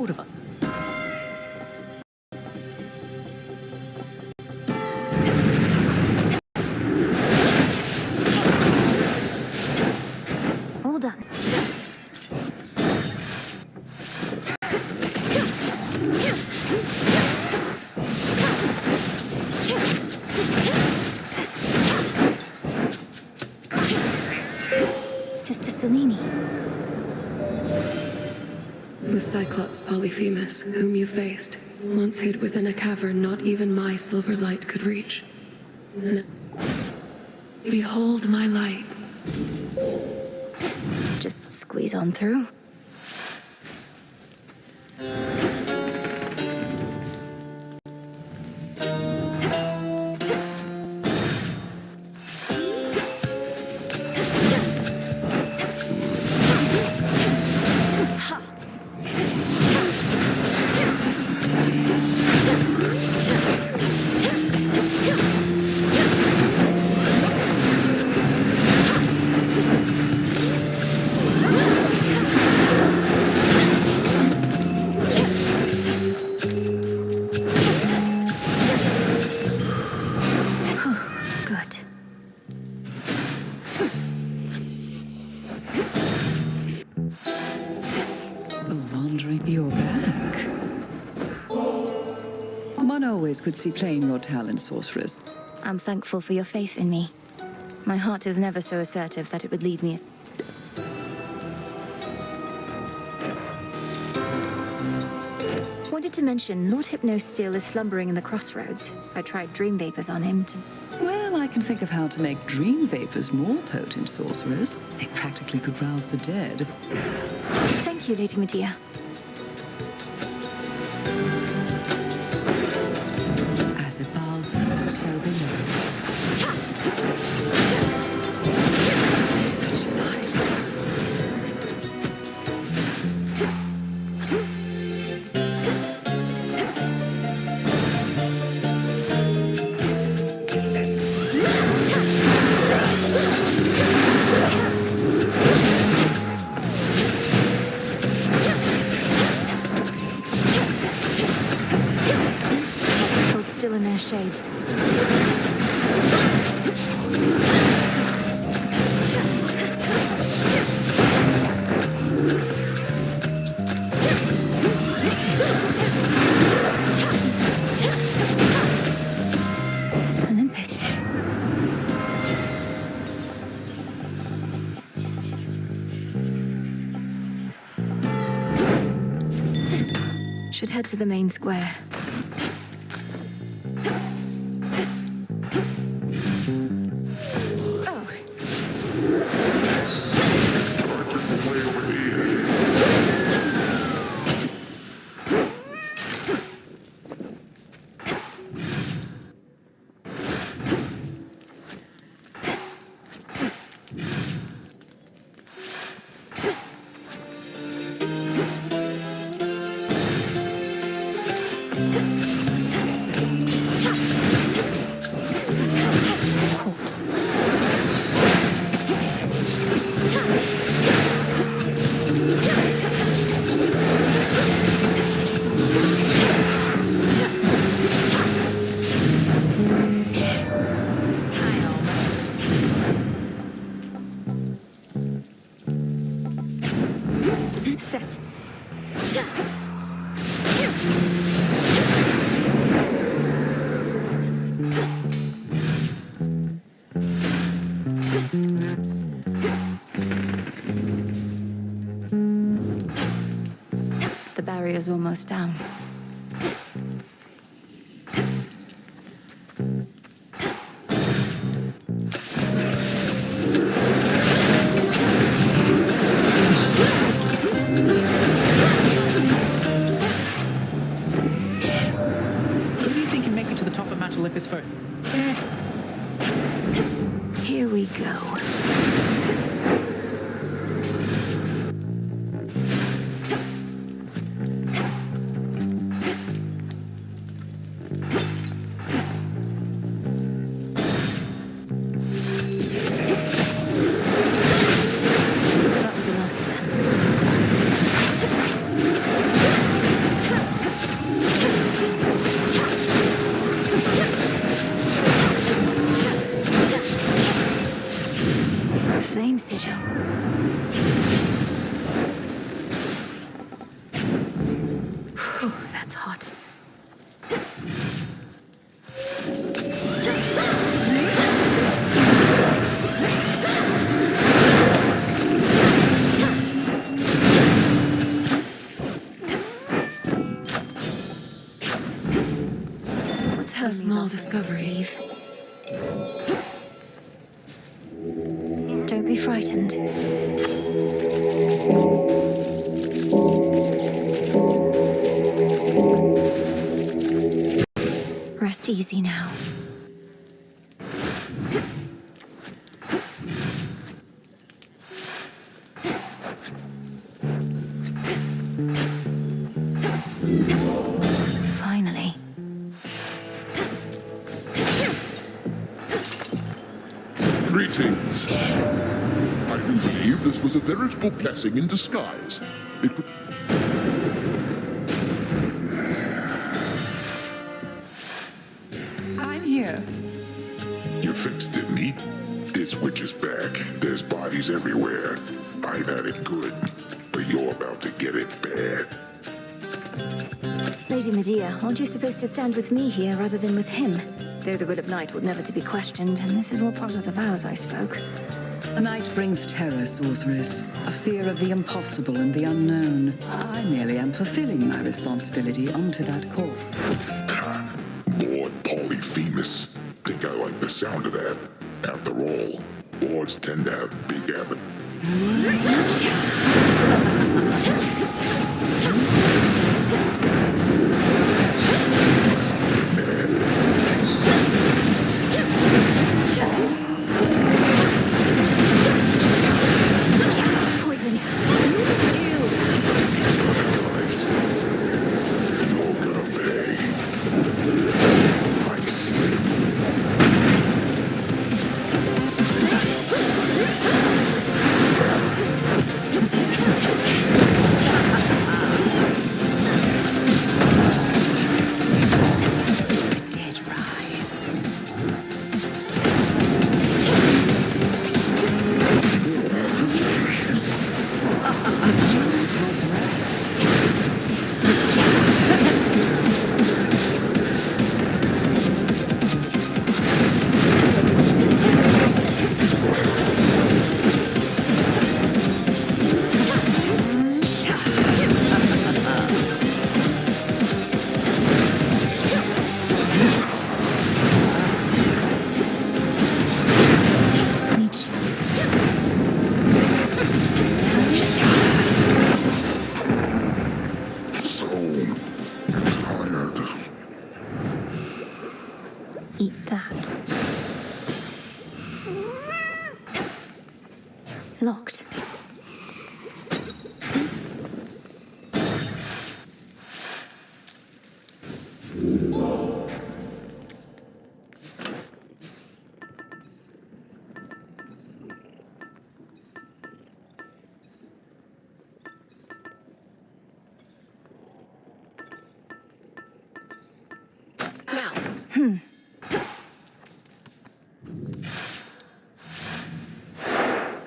of us. All done. Sister Selene. The Cyclops Polyphemus, whom you faced, once hid within a cavern not even my silver light could reach. Behold my light. Just squeeze on through. You're back. One always could see plain your talent, sorceress. I'm thankful for your faith in me. My heart is never so assertive that it would lead me Wanted to mention, Lord Hypno still is slumbering in the crossroads. I tried dream vapors on him to... Well, I can think of how to make dream vapors more potent, sorceress. They practically could rouse the dead. Thank you, Lady Medea. As above, so below. Such violence. Still in their shades. Olympus. Should head to the main square. Set. The barrier's almost down. Olympus first. Here we go. That was the last of them. That's hot. What's A small discovery. Don't be frightened. Rest easy now. Finally. Greetings. I do believe this was a veritable blessing in disguise. It would... I'm here. You fixed it, Neat? This witch is back. There's bodies everywhere. I've had it good, but you're about to get it bad. Lady Medea, aren't you supposed to stand with me here rather than with him? Though the will of Night would never to be questioned, and this is all part of the vows I spoke. A night brings terror, sorceress. A fear of the impossible and the unknown. I merely am fulfilling my responsibility onto that call. Lord Polyphemus. Think I like the sound of that. After all, lords tend to have big appetites. Poisoned. You're gonna pay. I see. Dead rise. Need shields. So tired. Eat that. Locked. Now,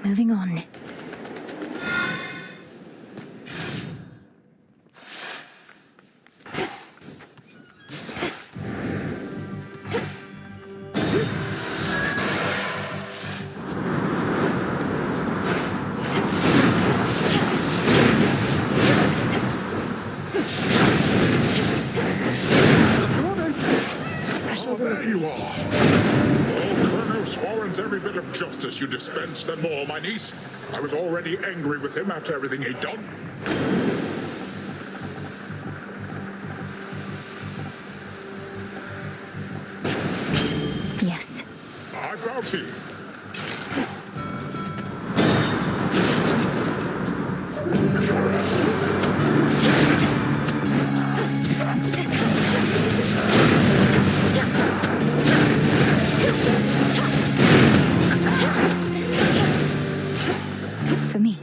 Moving on. Special There delivery. you are. Oh, Kronos warrants every bit of justice you dispensed and more, my niece. I was already angry with him after everything he'd done. Yes. I bow to you. For me.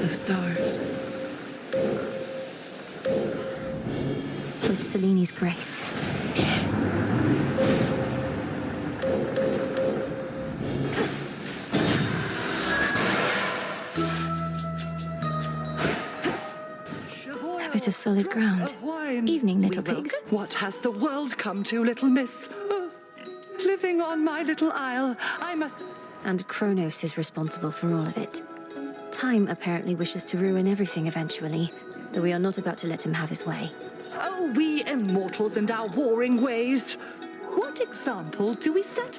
path of stars. With Seleni's grace. A bit of solid ground. Evening, little pigs. What has the world come to, little miss? Living on my little isle, I must... And Kronos is responsible for all of it. Time apparently wishes to ruin everything eventually, though we are not about to let him have his way. Oh, we immortals and our warring ways. What example do we set?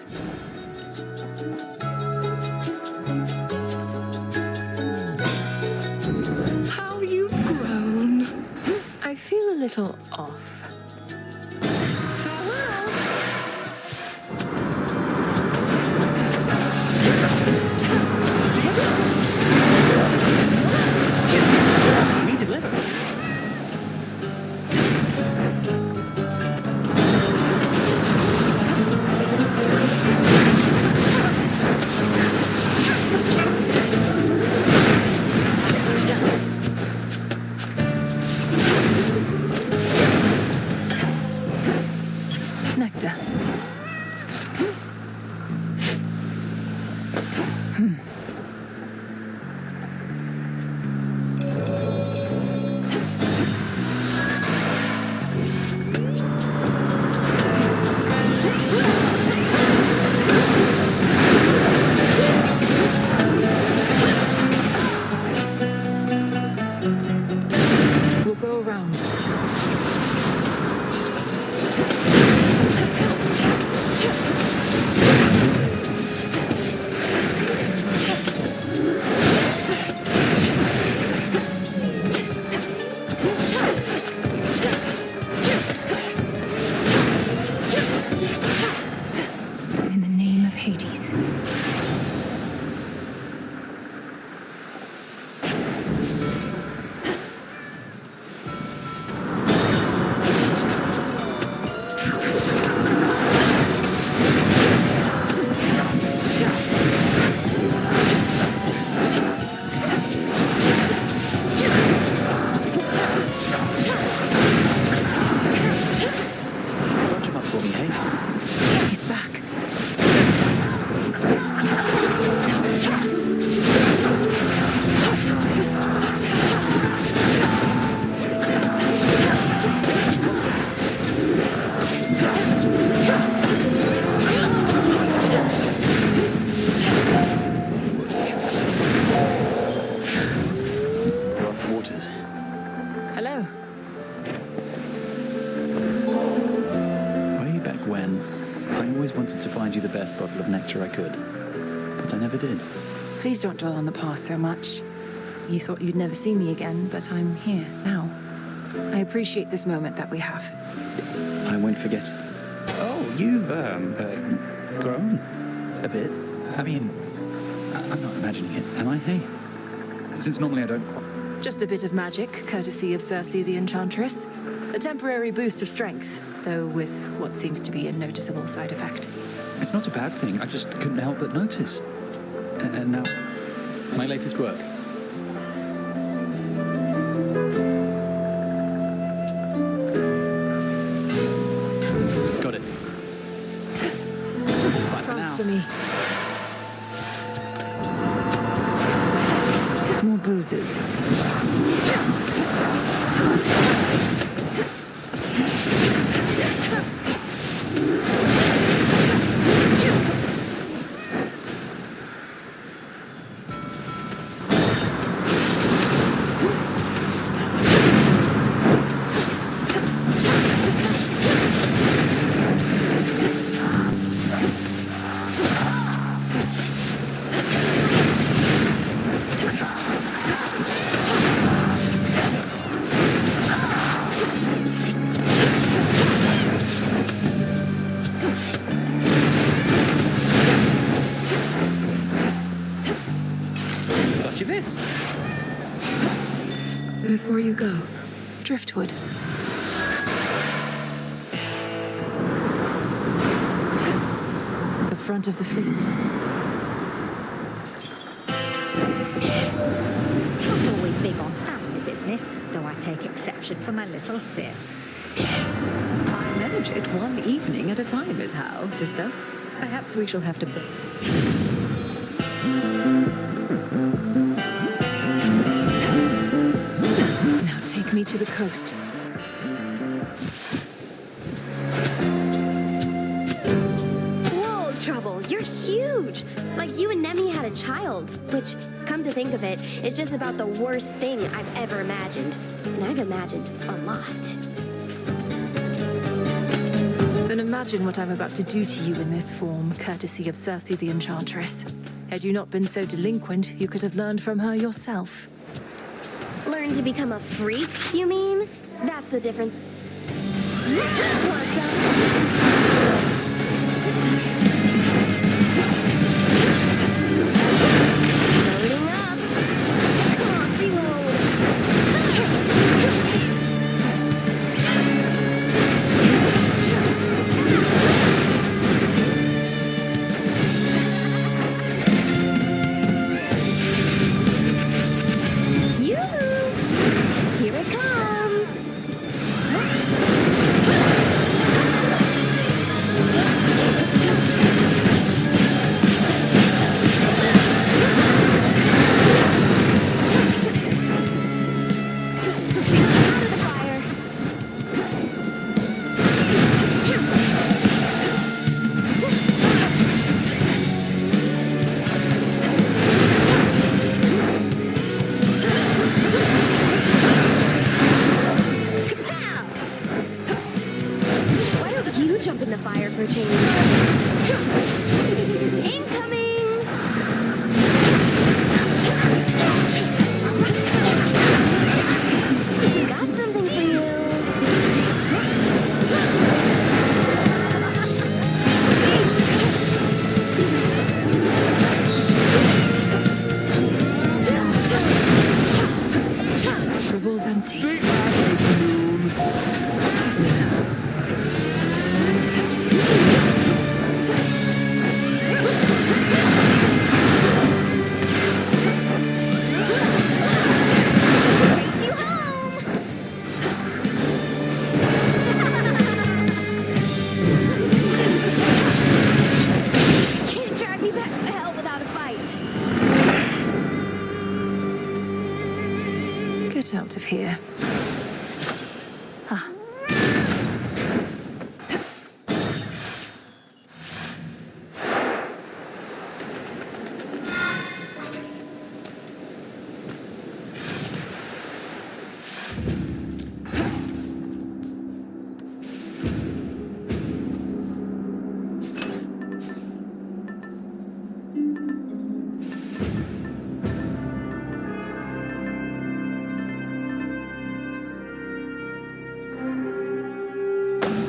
How you've grown. I feel a little off. We deliver. Nectar. We'll go around. In the name of Hades. Bunch him up for me, hey? He's back. Rough waters. Hello. Way back when, I always wanted to find you the best bottle of nectar I could. But I never did. Please don't dwell on the past so much. You thought you'd never see me again, but I'm here now. I appreciate this moment that we have. I won't forget it. Oh, you've, grown a bit. I mean, I'm not imagining it, am I? Hey? Since normally I don't quite... Just a bit of magic, courtesy of Circe the Enchantress. A temporary boost of strength, though with what seems to be a noticeable side effect. It's not a bad thing, I just couldn't help but notice. And now, my latest work. Got it. Bye for now. Transfer me. More boozes. Got you this. Before you go, Driftwood. The front of the fleet. Not all though I take exception for my little sin. I manage it one evening at a time is how, sister. Perhaps we shall have to... Now take me to the coast. Whoa, Trouble, you're huge! Like you and Nemi had a child, which, come to think of it, is just about the worst thing I've ever imagined. And I've imagined a lot. Then imagine what I'm about to do to you in this form, courtesy of Circe the Enchantress. Had you not been so delinquent, you could have learned from her yourself. Learn to become a freak, you mean? That's the difference. What's up? Loading up. Come on, reload. Yoo-hoo! Here it comes. Out of the fire. Kapow! Why don't you jump in the fire for a change? Incoming! Got something for you. Revol's empty. Race you home! Can't drag me back to hell without a fight. Get out of here. Ah.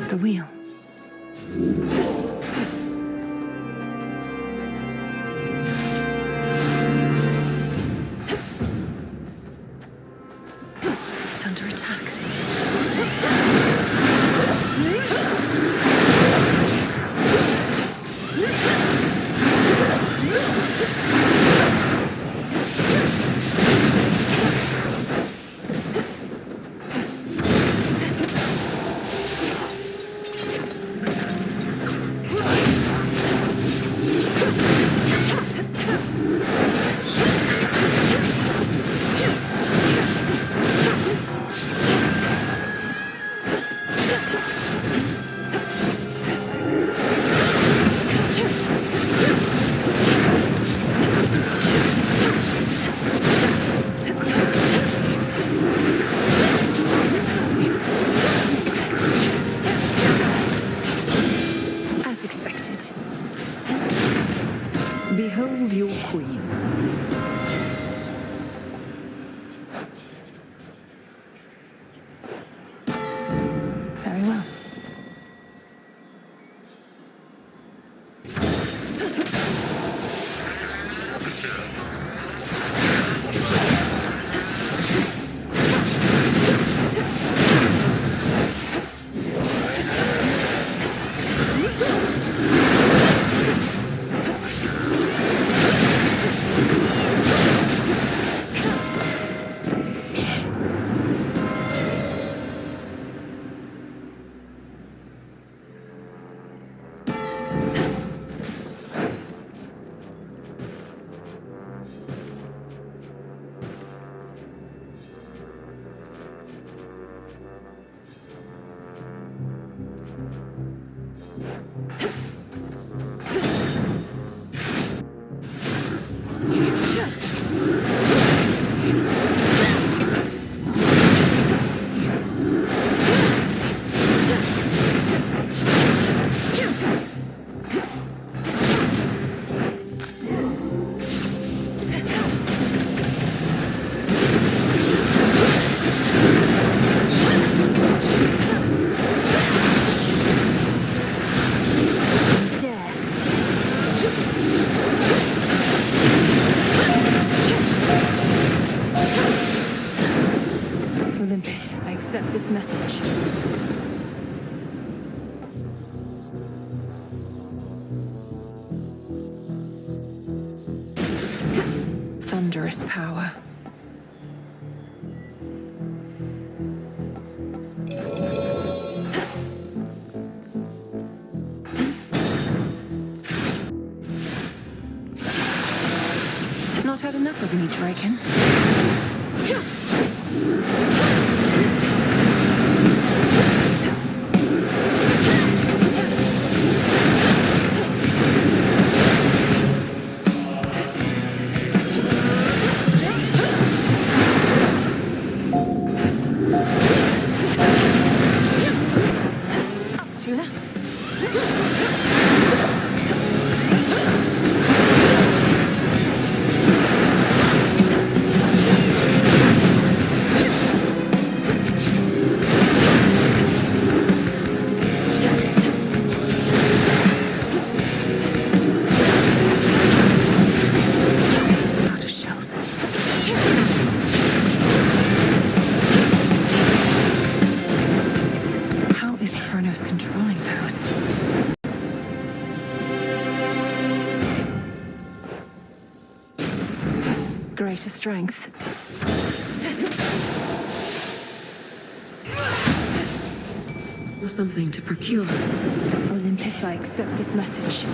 The wheel. It's under attack. As expected. Behold your queen. Very well. this message. Thunderous power. Not had enough of me, Draken. Tuna? Out of shells. How is Kronos controlling those? Greater strength. Something to procure. Olympus, I accept this message.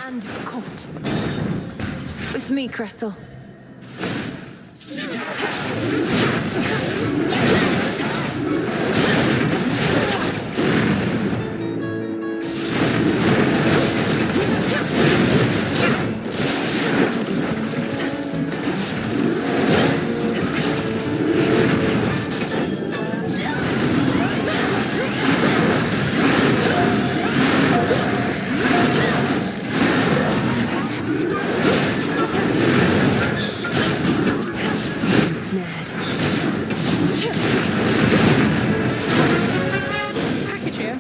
And caught. With me, Crystal. Ensnared. Package here.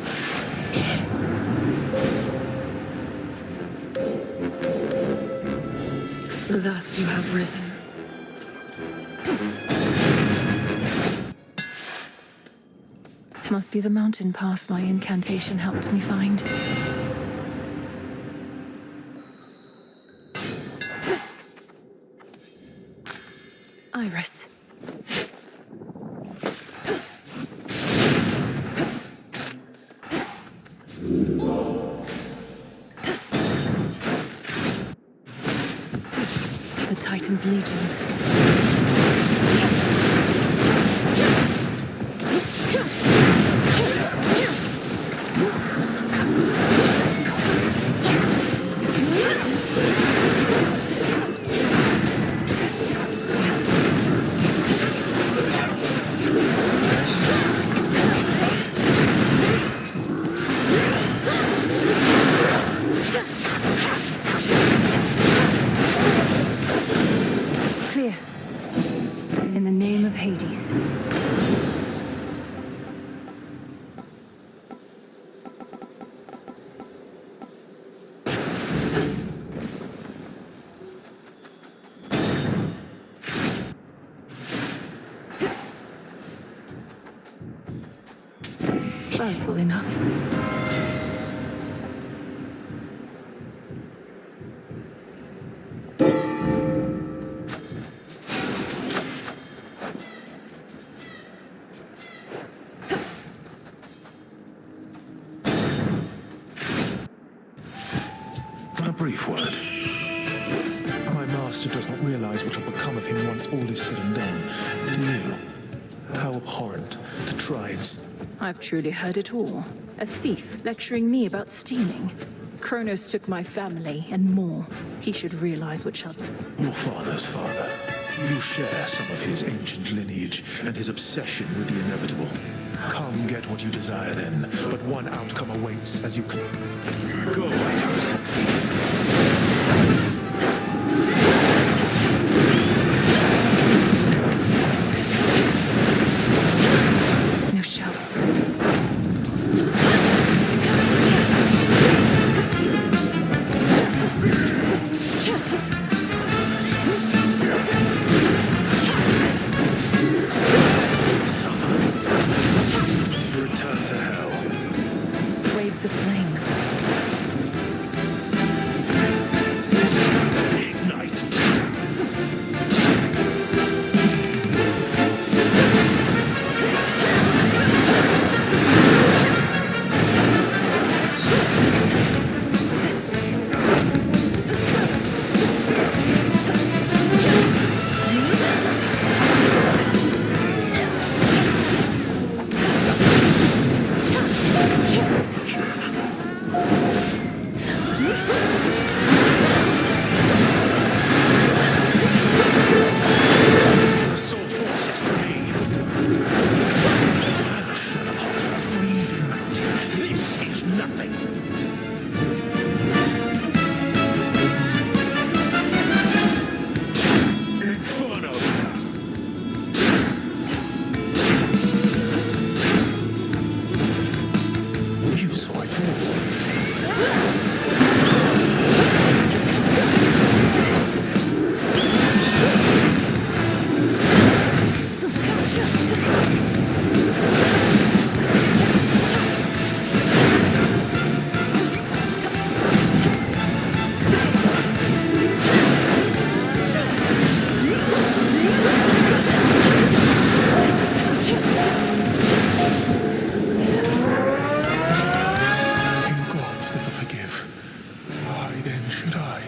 Thus you have risen. Must be the mountain pass my incantation helped me find. Iris. The Titan's legions. Clear. In the name of Hades. Valuable enough. A brief word. My master does not realize what will become of him once all is said and done. Do you? How abhorrent the Trides. I've truly heard it all. A thief lecturing me about stealing. Kronos took my family and more. He should realize what shall... Your father's father. You share some of his ancient lineage and his obsession with the inevitable. Come get what you desire then, but one outcome awaits as you can... Go, White House. No shells. Return to hell. Waves of flame. Ignite. The soul forces to me. Shed upon a freezing mountain. This is nothing. Inferno. You saw it all. You gods never forgive. Why then should I?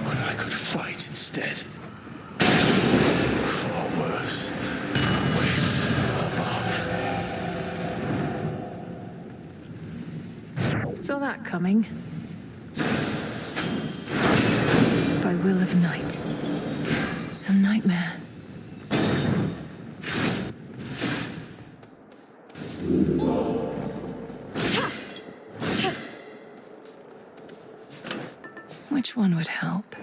When I could fight instead. Far worse. Waits above. Saw that coming. By will of night. Some nightmare. Which one would help?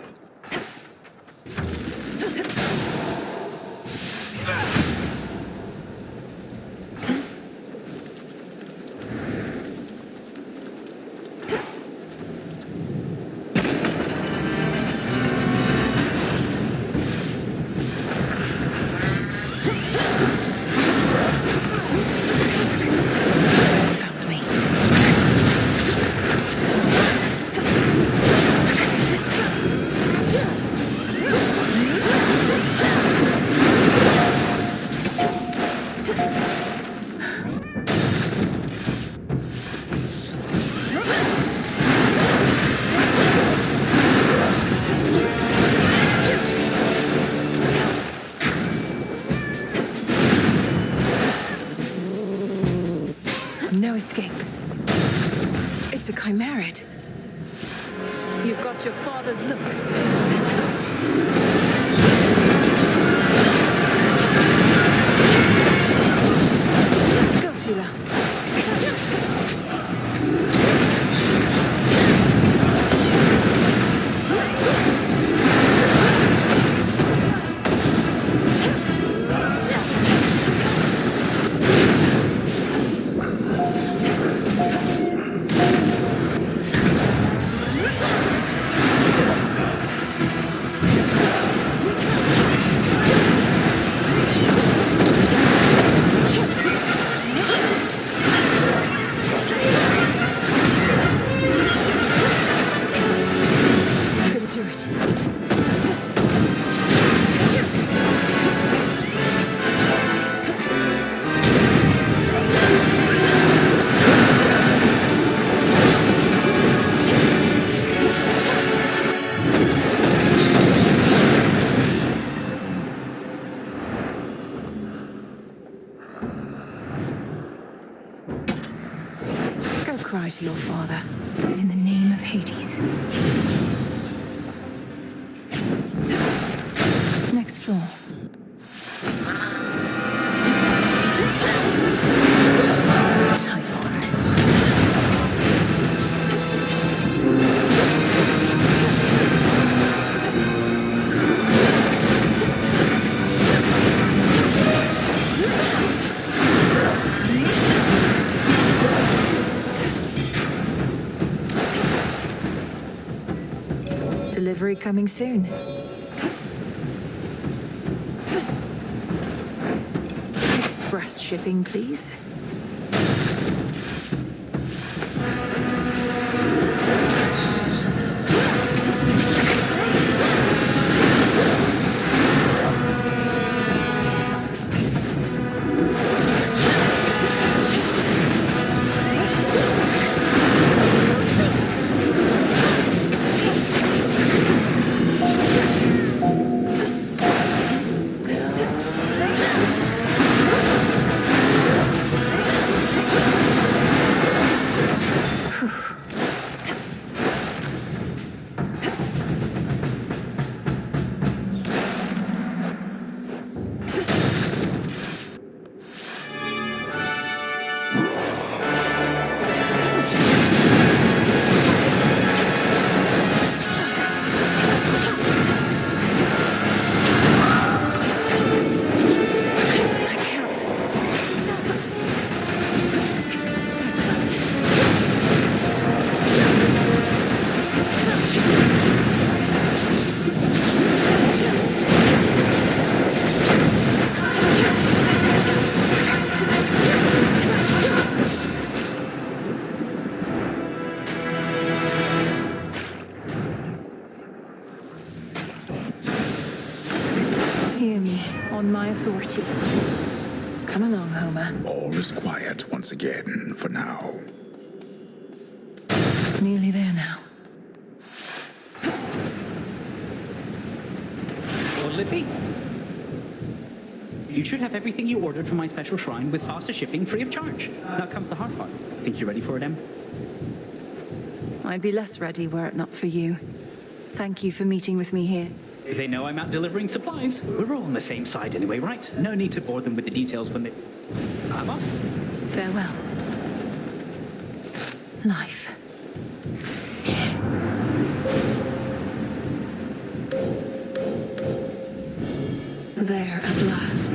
Found me. No escape. It's a chimerid. You've got your father's looks. Go, Tula. Cry to your father, in the name of Hades. Next Sure. Typhon. Delivery coming soon. Express shipping, please. Hear me, on my authority. Come along, Homer. All is quiet once again for now. Nearly there now. Well, Lippy, you should have everything you ordered from my special shrine with faster shipping free of charge. Now comes the hard part. Think you're ready for it, Em? I'd be less ready were it not for you. Thank you for meeting with me here. They know I'm out delivering supplies. We're all on the same side anyway, right? No need to bore them with the details when they... I'm off. Farewell. Life. There at last.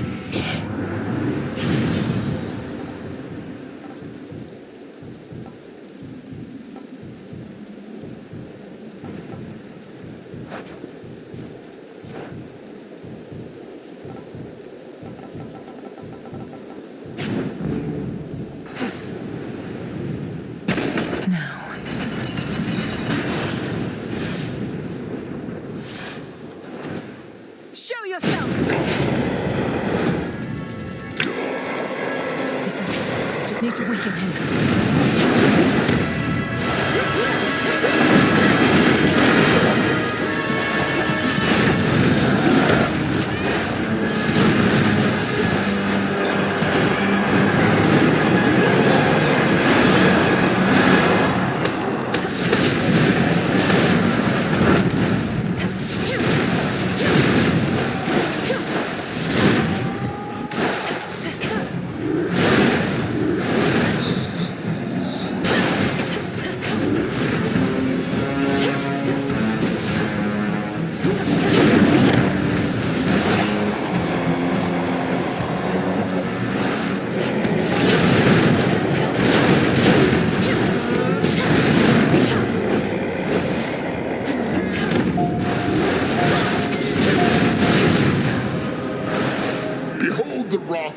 Show yourself! This is it. Just need to weaken him.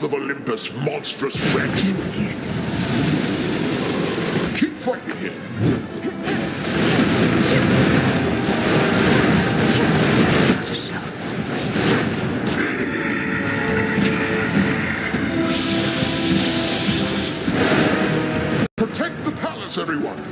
Of Olympus, monstrous wretch. Zeus. Keep fighting him. Protect the palace, everyone.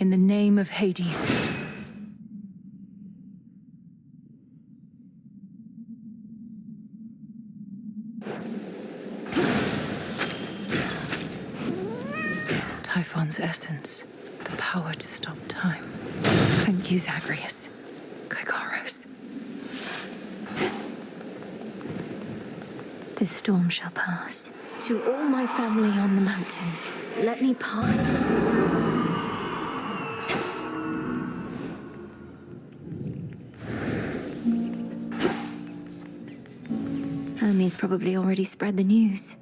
in the name of Hades. Typhon's essence, the power to stop time. Thank you, Zagreus. Kygaros. This storm shall pass. To all my family on the mountain, let me pass. Hermes probably already spread the news.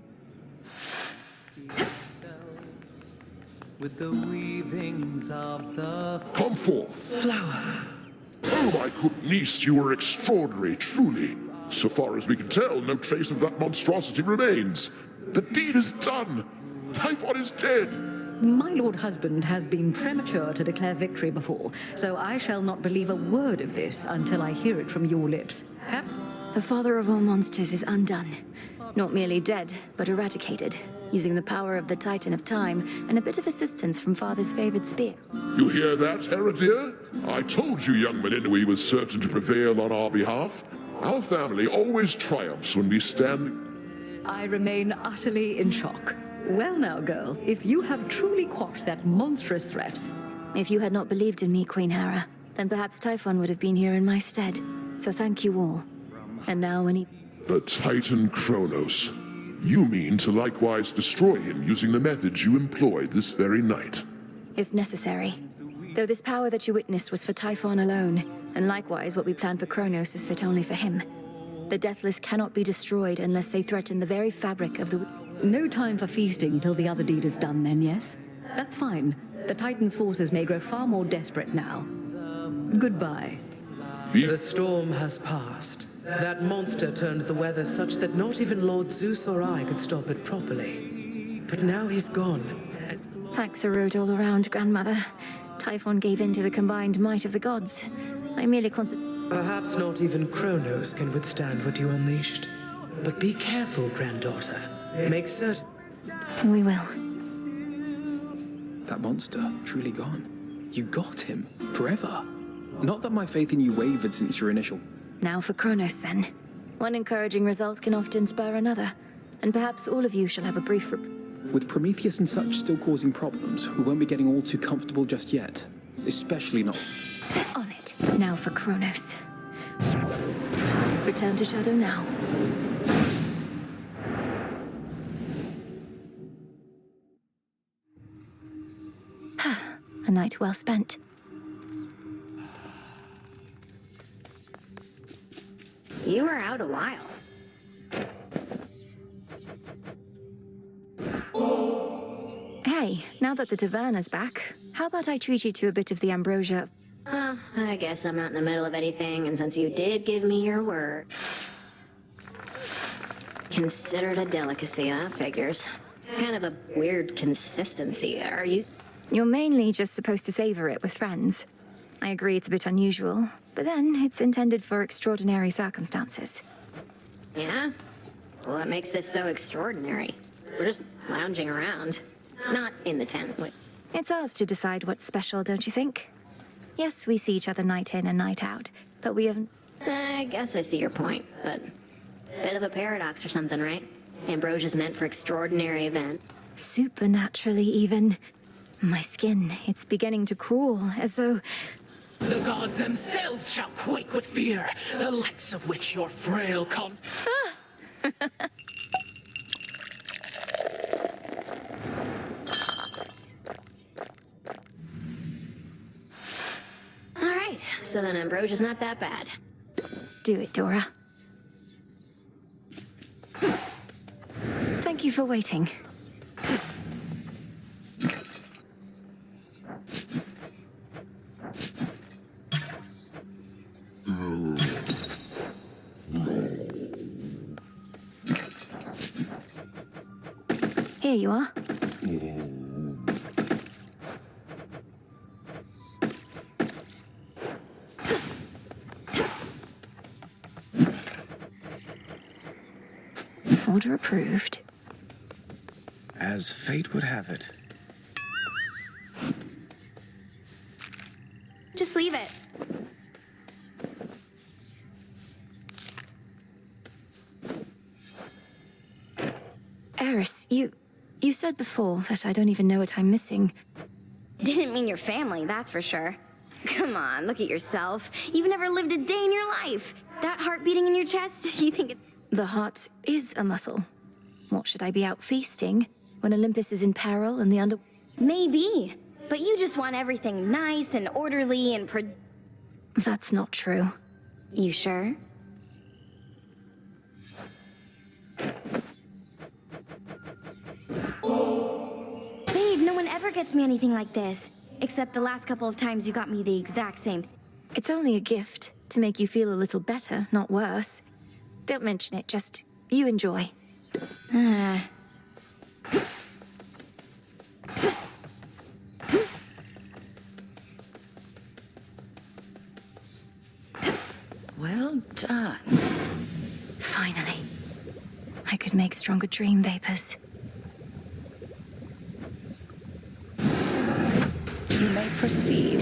With the weavings of the Come forth. Flower. Oh, my good niece, you are extraordinary, truly. So far as we can tell, no trace of that monstrosity remains. The deed is done. Typhon is dead. My lord husband has been premature to declare victory before, so I shall not believe a word of this until I hear it from your lips. The father of all monsters is undone. Not merely dead, but eradicated, using the power of the Titan of Time and a bit of assistance from father's favored spear. You hear that, Heredia? I told you young Meninui was certain to prevail on our behalf. Our family always triumphs when we stand... I remain utterly in shock. Well now, girl, if you have truly quashed that monstrous threat... If you had not believed in me, Queen Hera, then perhaps Typhon would have been here in my stead. So thank you all. And now when he... The Titan Kronos. You mean to likewise destroy him using the methods you employed this very night? If necessary. Though this power that you witnessed was for Typhon alone, and likewise what we planned for Kronos is fit only for him. The Deathless cannot be destroyed unless they threaten the very fabric of the... No time for feasting till the other deed is done then, yes? That's fine. The Titan's forces may grow far more desperate now. Goodbye. The storm has passed. That monster turned the weather such that not even Lord Zeus or I could stop it properly. But now he's gone. Thanks are owed all around, Grandmother. Typhon gave in to the combined might of the gods. I merely Perhaps not even Kronos can withstand what you unleashed. But be careful, granddaughter. Make certain... We will. That monster, truly gone. You got him. Forever. Not that my faith in you wavered since your initial... Now for Kronos, then. One encouraging result can often spur another. And perhaps all of you shall have a brief... With Prometheus and such still causing problems, we won't be getting all too comfortable just yet. Especially not... On it. Now for Kronos. Return to Shadow now. A night well spent. You were out a while. Hey, now that the Taverna's back, how about I treat you to a bit of the ambrosia? I guess I'm not in the middle of anything, and since you did give me your word... Considered a delicacy, that figures. Kind of a weird consistency, are you? You're mainly just supposed to savor it with friends. I agree it's a bit unusual, but then it's intended for extraordinary circumstances. Yeah? What makes this so extraordinary? We're just lounging around. Not in the tent. It's ours to decide what's special, don't you think? Yes, we see each other night in and night out, but we haven't... I guess I see your point, but... Bit of a paradox or something, right? Ambrosia's meant for extraordinary event. Supernaturally, even. My skin, it's beginning to crawl, as though... The gods themselves shall quake with fear, the likes of which your frail Alright, so then Ambrosia's not that bad. Do it, Dora. Thank you for waiting. Here you are. Order approved. As fate would have it. Eris, you said before that I don't even know what I'm missing. Didn't mean your family, that's for sure. Come on, look at yourself. You've never lived a day in your life. That heart beating in your chest, you think it... The heart is a muscle. What, should I be out feasting when Olympus is in peril and the Maybe, but you just want everything nice and orderly and That's not true. You sure? Babe, no one ever gets me anything like this. Except the last couple of times you got me the exact same It's only a gift to make you feel a little better, not worse. Don't mention it, just you enjoy. Well done. Finally. I could make stronger dream vapors. You may proceed.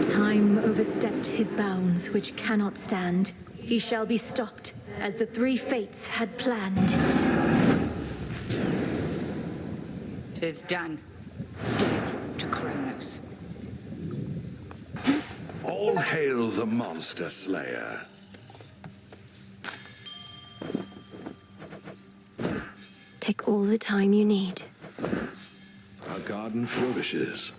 Time overstepped his bounds, which cannot stand. He shall be stopped, as the three fates had planned. 'Tis done. Death to Kronos. All hail the Monster Slayer. Take all the time you need. Our garden flourishes.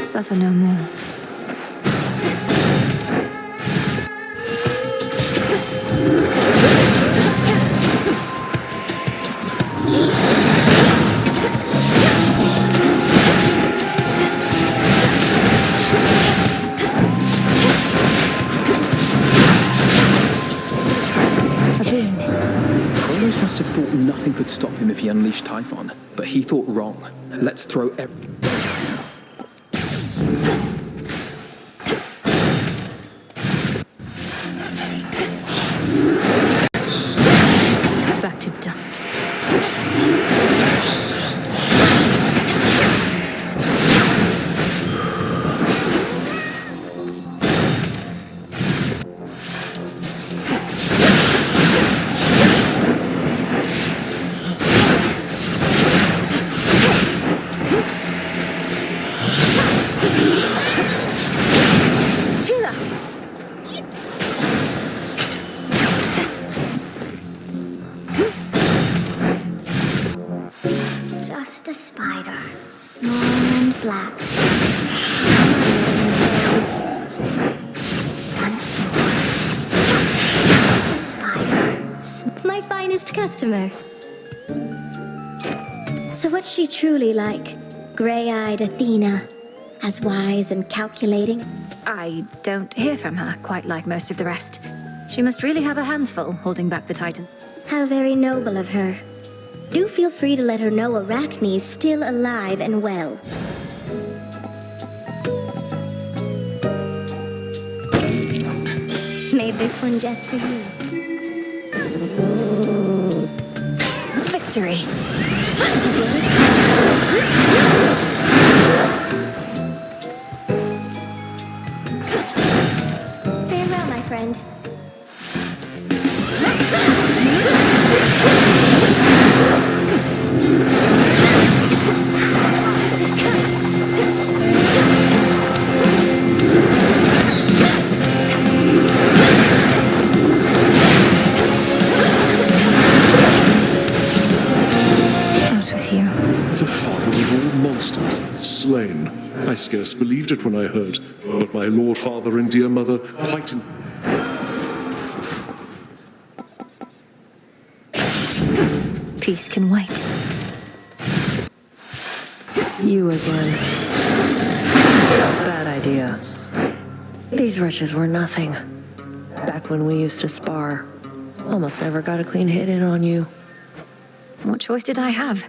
Suffer no more. Kronos must have thought nothing could stop him if he unleashed Typhon, but he thought wrong. Let's throw Back to dust. Just a spider, small and black. Once more. Just a spider, my finest customer. So what's she truly like? Gray-eyed Athena, as wise and calculating? I don't hear from her quite like most of the rest. She must really have her hands full holding back the Titan. How very noble of her. Do feel free to let her know Arachne's still alive and well. Made this one just for you. Victory! Did you get it? Farewell, my friend. The father of all monsters, slain. I scarce believed it when I heard, but my lord father and dear mother quite Peace can wait. You again. Bad idea. These wretches were nothing. Back when we used to spar, almost never got a clean hit in on you. What choice did I have?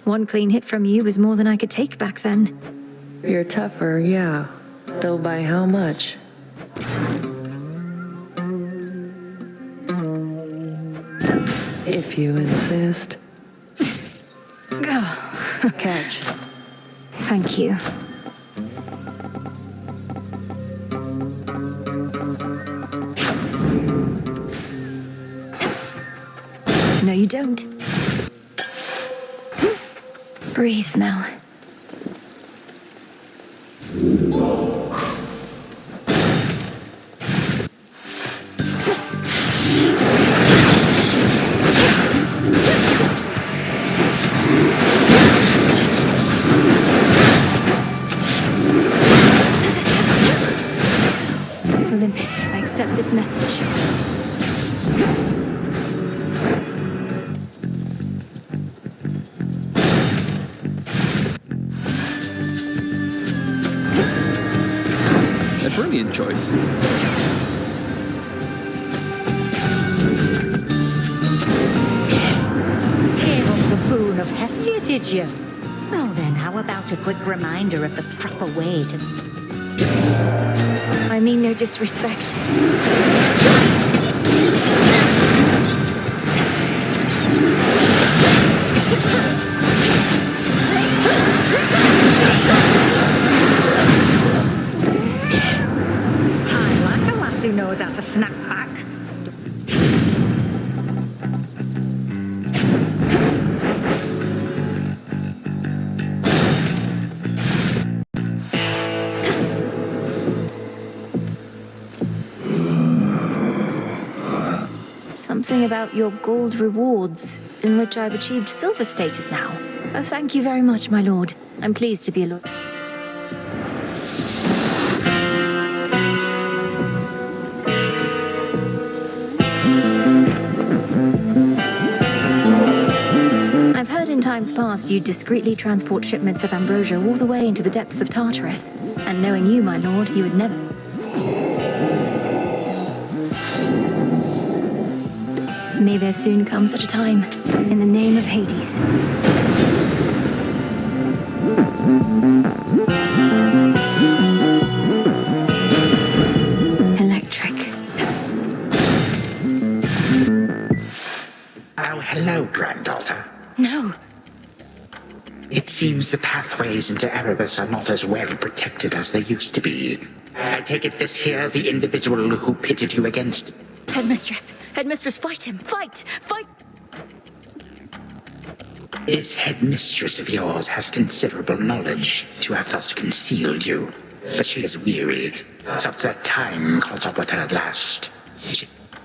One clean hit from you was more than I could take back then. You're tougher, yeah. Though by how much? If you insist. Catch. Thank you. No, you don't. Breathe, Mel. Olympus, I accept this message. A brilliant choice. Came of the boon of Hestia, did you? Well then, how about a quick reminder of the proper way to... I mean no disrespect. I like a lass who knows how to snap back. Something about your gold rewards, in which I've achieved silver status now. Oh, thank you very much, my lord. I'm pleased to be a lord. I've heard in times past you discreetly transport shipments of ambrosia all the way into the depths of Tartarus. And knowing you, my lord, you would never... May there soon come such a time, in the name of Hades. Electric. Oh, hello, granddaughter. No. It seems the pathways into Erebus are not as well protected as they used to be. I take it this here's the individual who pitted you against... Headmistress! Headmistress, fight him! Fight! Fight! This headmistress of yours has considerable knowledge to have thus concealed you. But she is weary, such that time caught up with her at last.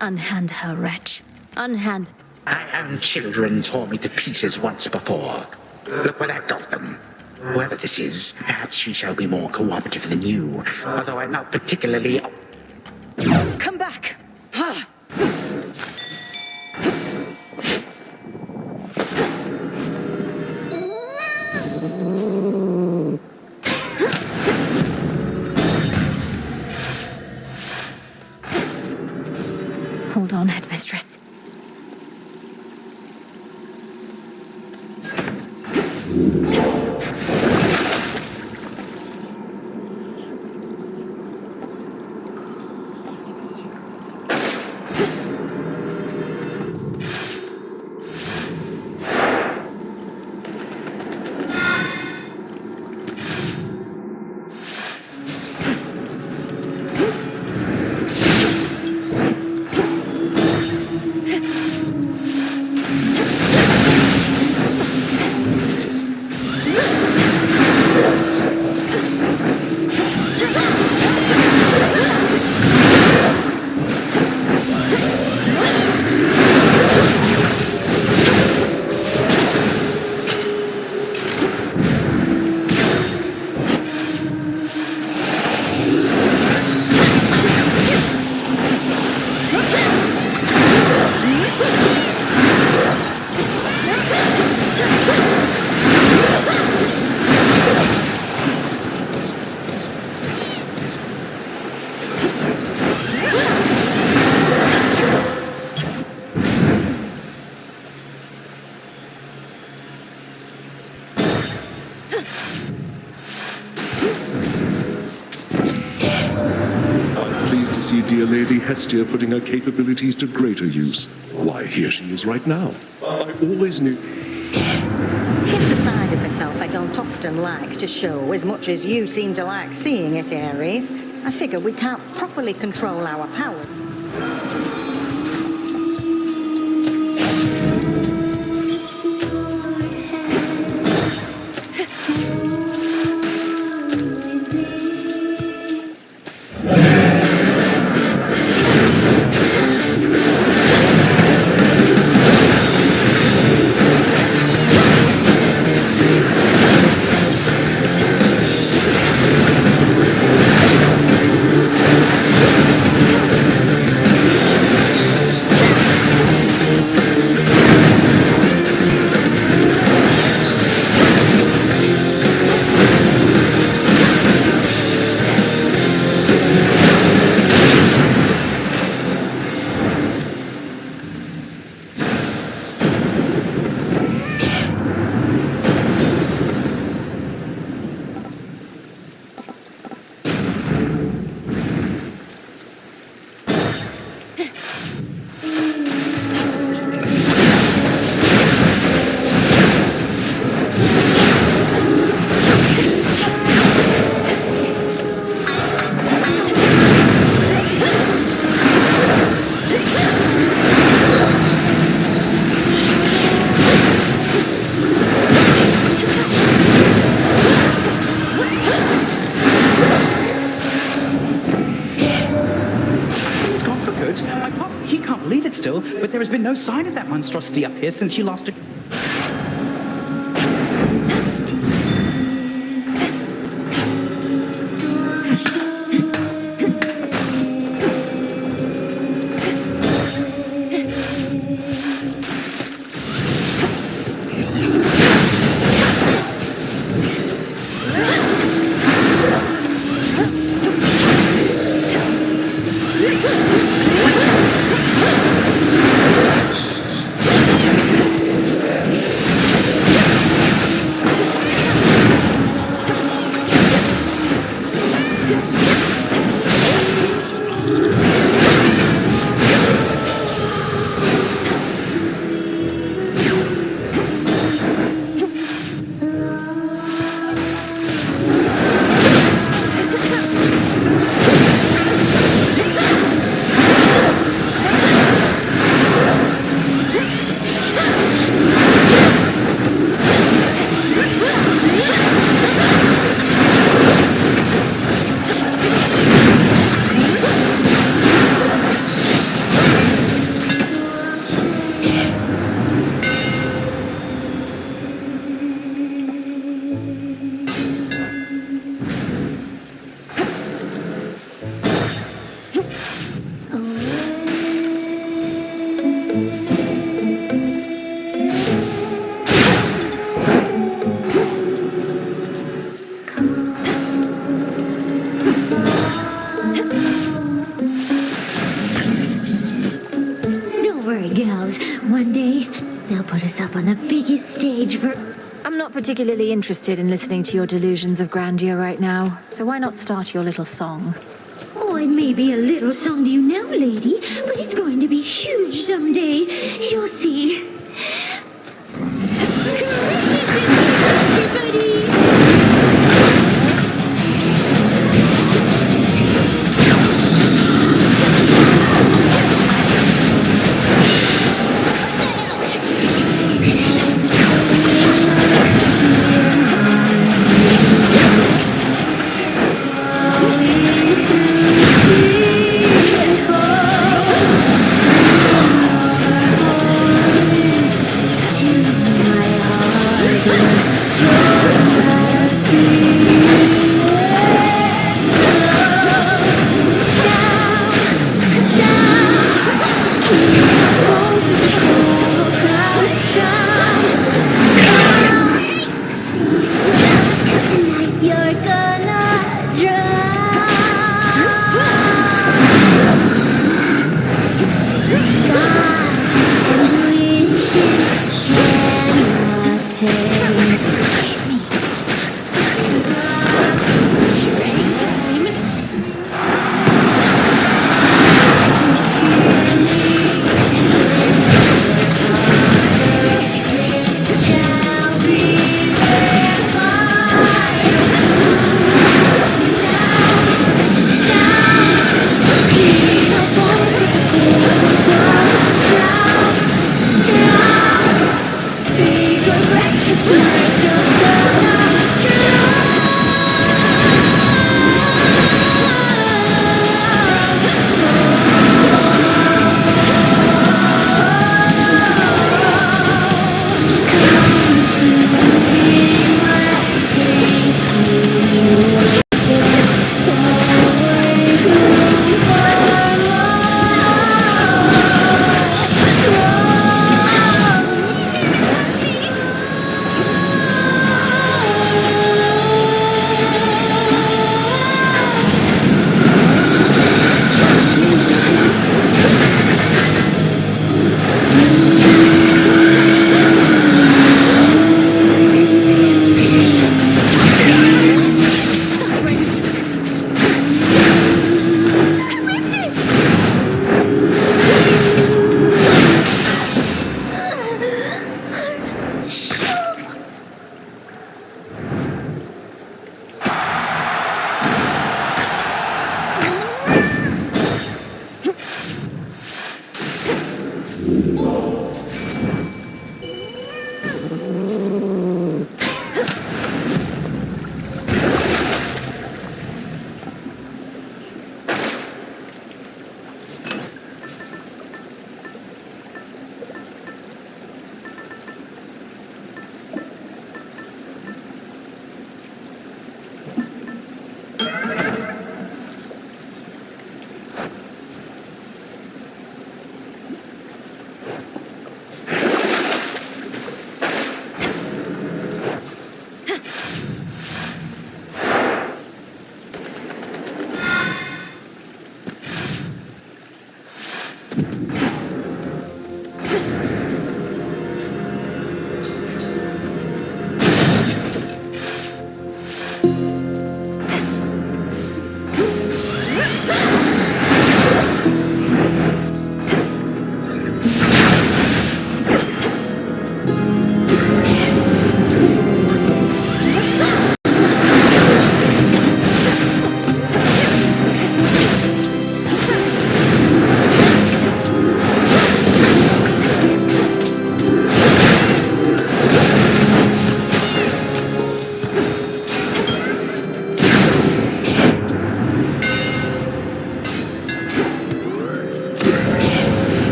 Unhand her, wretch. Unhand. My own children tore me to pieces once before. Look where that got them. Whoever this is, perhaps she shall be more cooperative than you, although I'm not particularly... Come back! Hold on, headmistress. I'm pleased to see dear Lady Hestia putting her capabilities to greater use. Why, here she is right now. I always knew... It's a side of myself I don't often like to show, as much as you seem to like seeing it, Ares. I figure we can't properly control our power. But there has been no sign of that monstrosity up here since you last... One day, they'll put us up on the biggest stage for... I'm not particularly interested in listening to your delusions of grandeur right now, so why not start your little song? Oh, it may be a little song to you now, lady, but it's going to be huge someday. You'll see.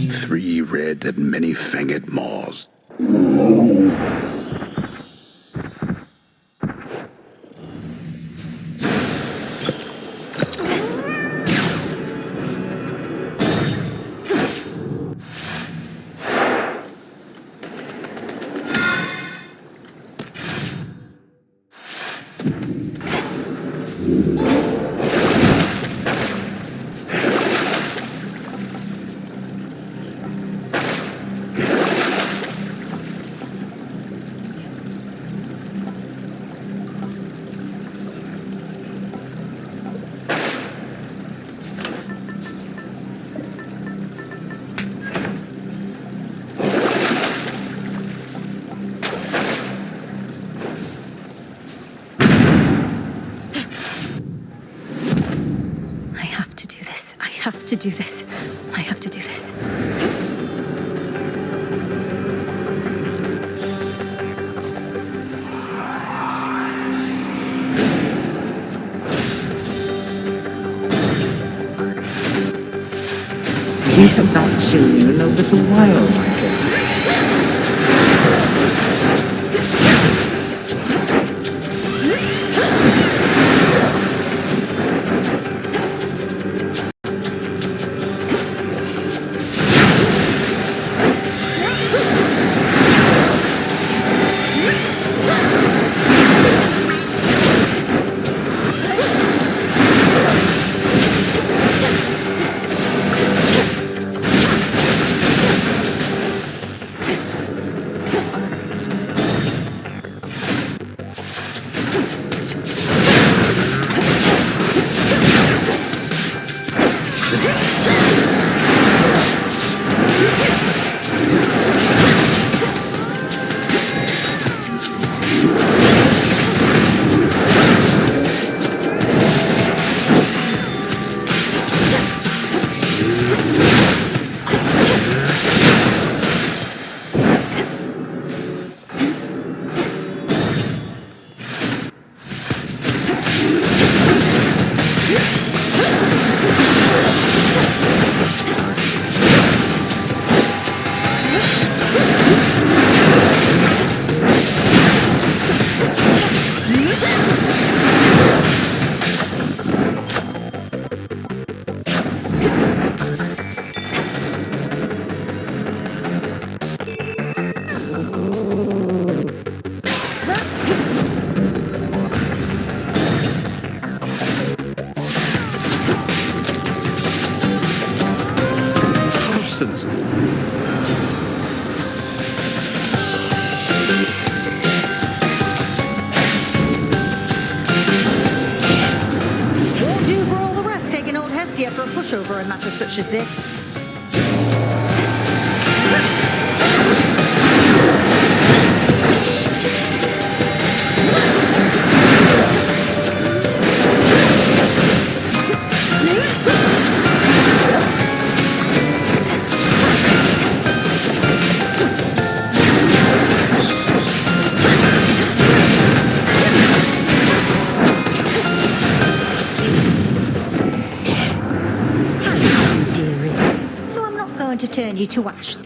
Three red and many-fanged maws. I have to do this. I have to do this. We have not seen you in a little while, my dear. Won't do for all the rest taking old Hestia for a pushover in matters such as this. To turn you to ash.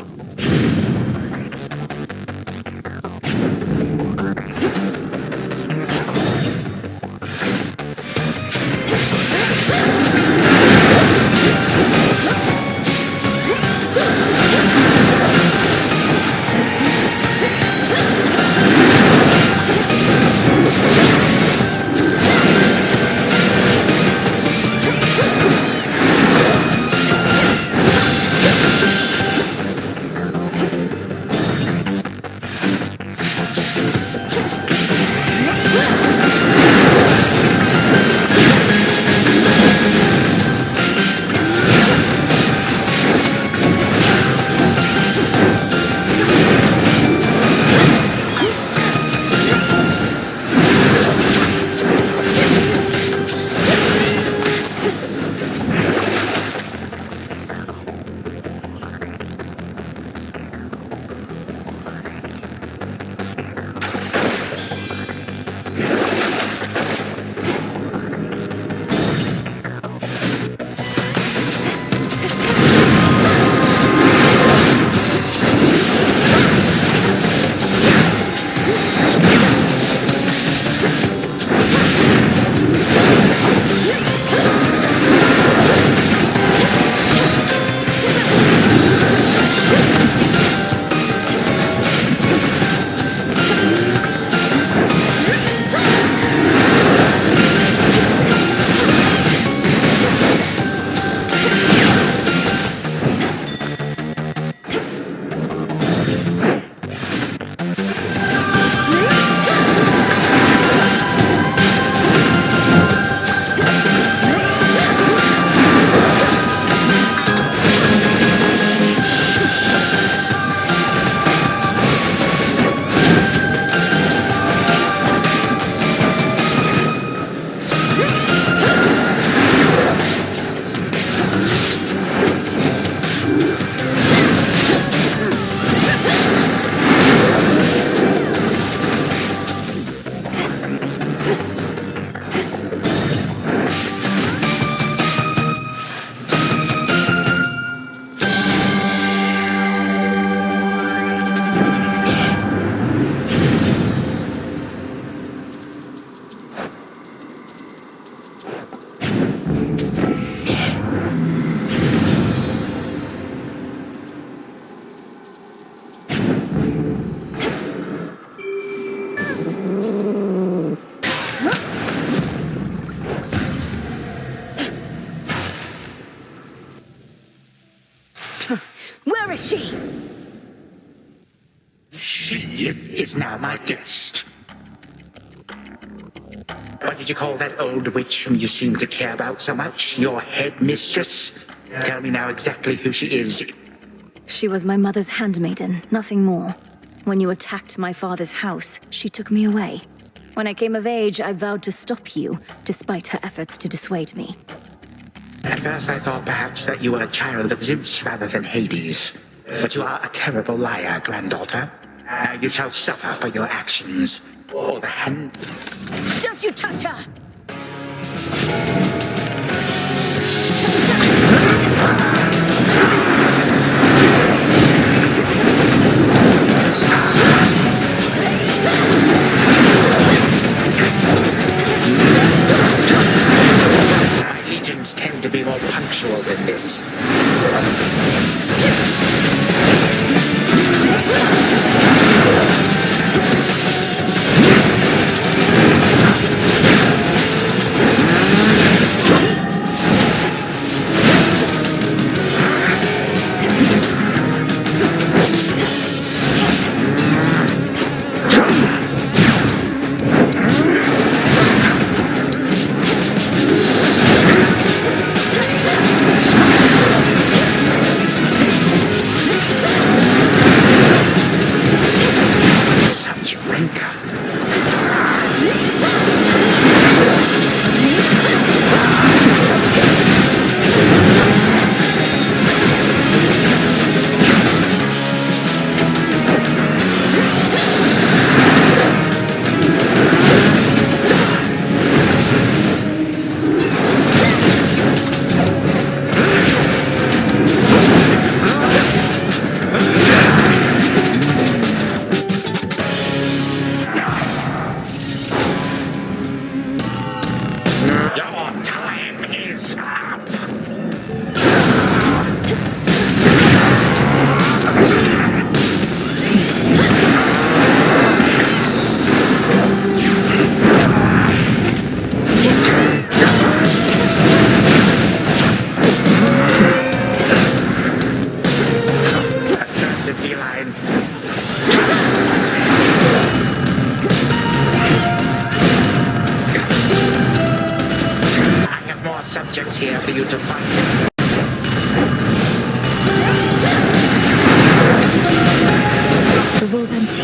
now my guest. What did you call that old witch whom you seem to care about so much? Your headmistress? Tell me now exactly who she is. She was my mother's handmaiden, nothing more. When you attacked my father's house, she took me away. When I came of age, I vowed to stop you, despite her efforts to dissuade me. At first I thought perhaps that you were a child of Zeus rather than Hades. But you are a terrible liar, granddaughter. Now you shall suffer for your actions. Or the hand... Don't you touch her! My legions tend to be more punctual than this. Here for you to fight. The wall's empty.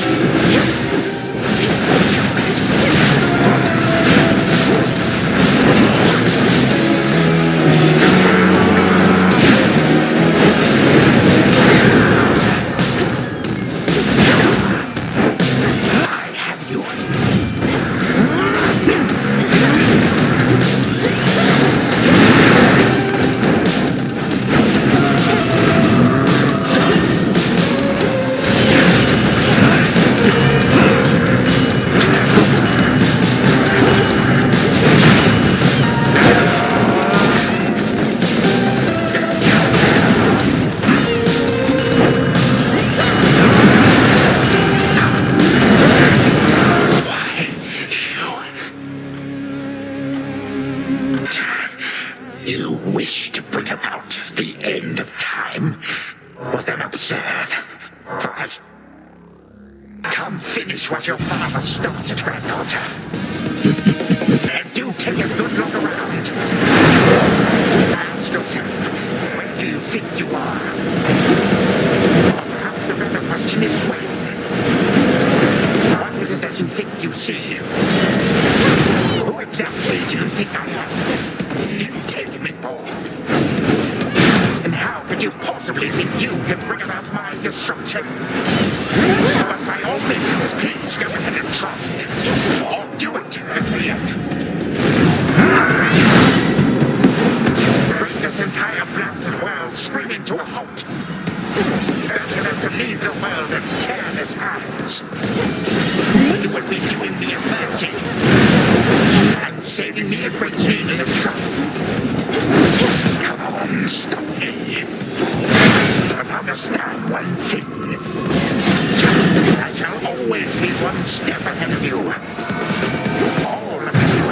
You wish to bring about the end of time? Well then observe, for I... Come finish what your father started, granddaughter. And do take a good look around. Ask yourself, where do you think you are? Or perhaps the better question is when. What is it that you think you see? Who exactly do you think I am? You take me for? And how could you possibly think you can bring about my destruction? But by all means, please go ahead and try. Or do it at the end. Bring this entire blasted world screaming to a halt. Better than to leave the world in careless hands. You would be doing me a mercy. And saving me a great deal of trouble. Come on, stop me. But understand one thing. I shall always be one step ahead of you. All of you.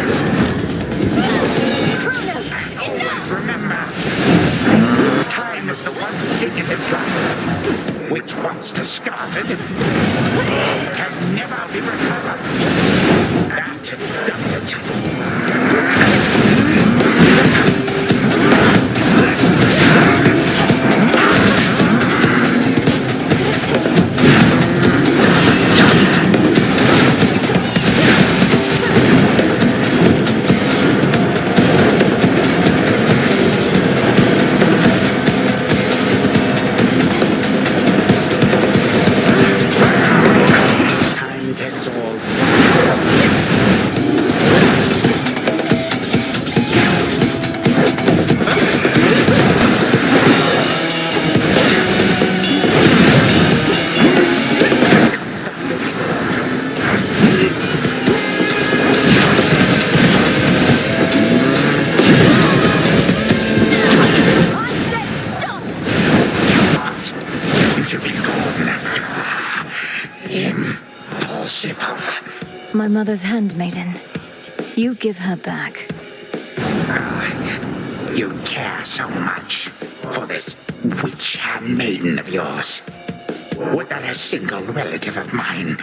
And always remember, time is is the one thing in this life which, once discarded, can never be recovered. That does it. My mother's handmaiden. You give her back. You care so much for this witch handmaiden of yours. Would that a single relative of mine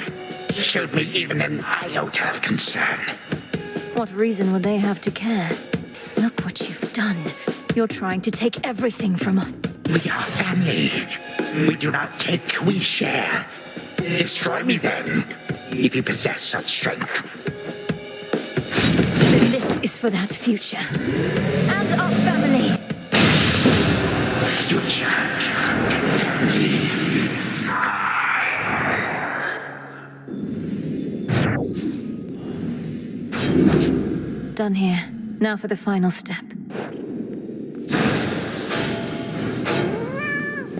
showed me even an iota of concern? What reason would they have to care? Look what you've done. You're trying to take everything from us. We are family. We do not take, we share. Destroy me then, if you possess such strength. But this is for that future. And our family. Future. Family. Done here. Now for the final step.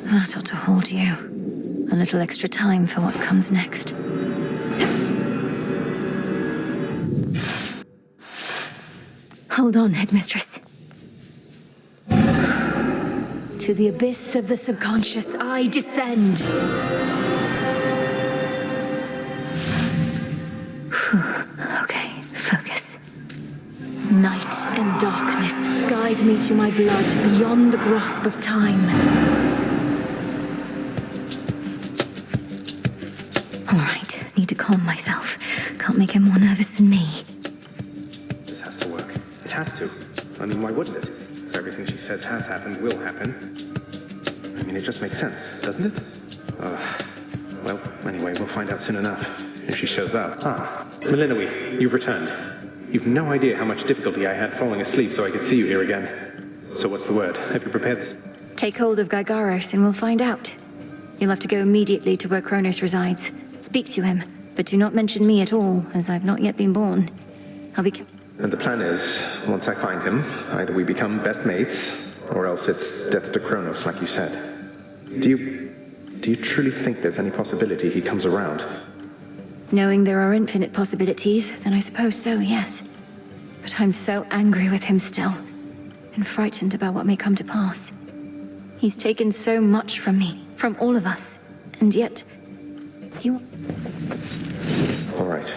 That ought to hold you. A little extra time for what comes next. Hold on, Headmistress. To the abyss of the subconscious, I descend. Okay, focus. Night and darkness, guide me to my blood beyond the grasp of time. All right, need to calm myself. Can't make him more nervous than me. This has to work. It has to. I mean, why wouldn't it? If everything she says has happened will happen. I mean, it just makes sense, doesn't it? Well, anyway, we'll find out soon enough. If she shows up. Melinoe, you've returned. You've no idea how much difficulty I had falling asleep so I could see you here again. So what's the word? Have you prepared this? Take hold of Gygaros and we'll find out. You'll have to go immediately to where Kronos resides. Speak to him, but do not mention me at all, as I've not yet been born. I'll be... And the plan is, once I find him, either we become best mates, or else it's death to Kronos, like you said. Do you truly think there's any possibility he comes around? Knowing there are infinite possibilities, then I suppose so, yes. But I'm so angry with him still, and frightened about what may come to pass. He's taken so much from me, from all of us, and yet... he... All right.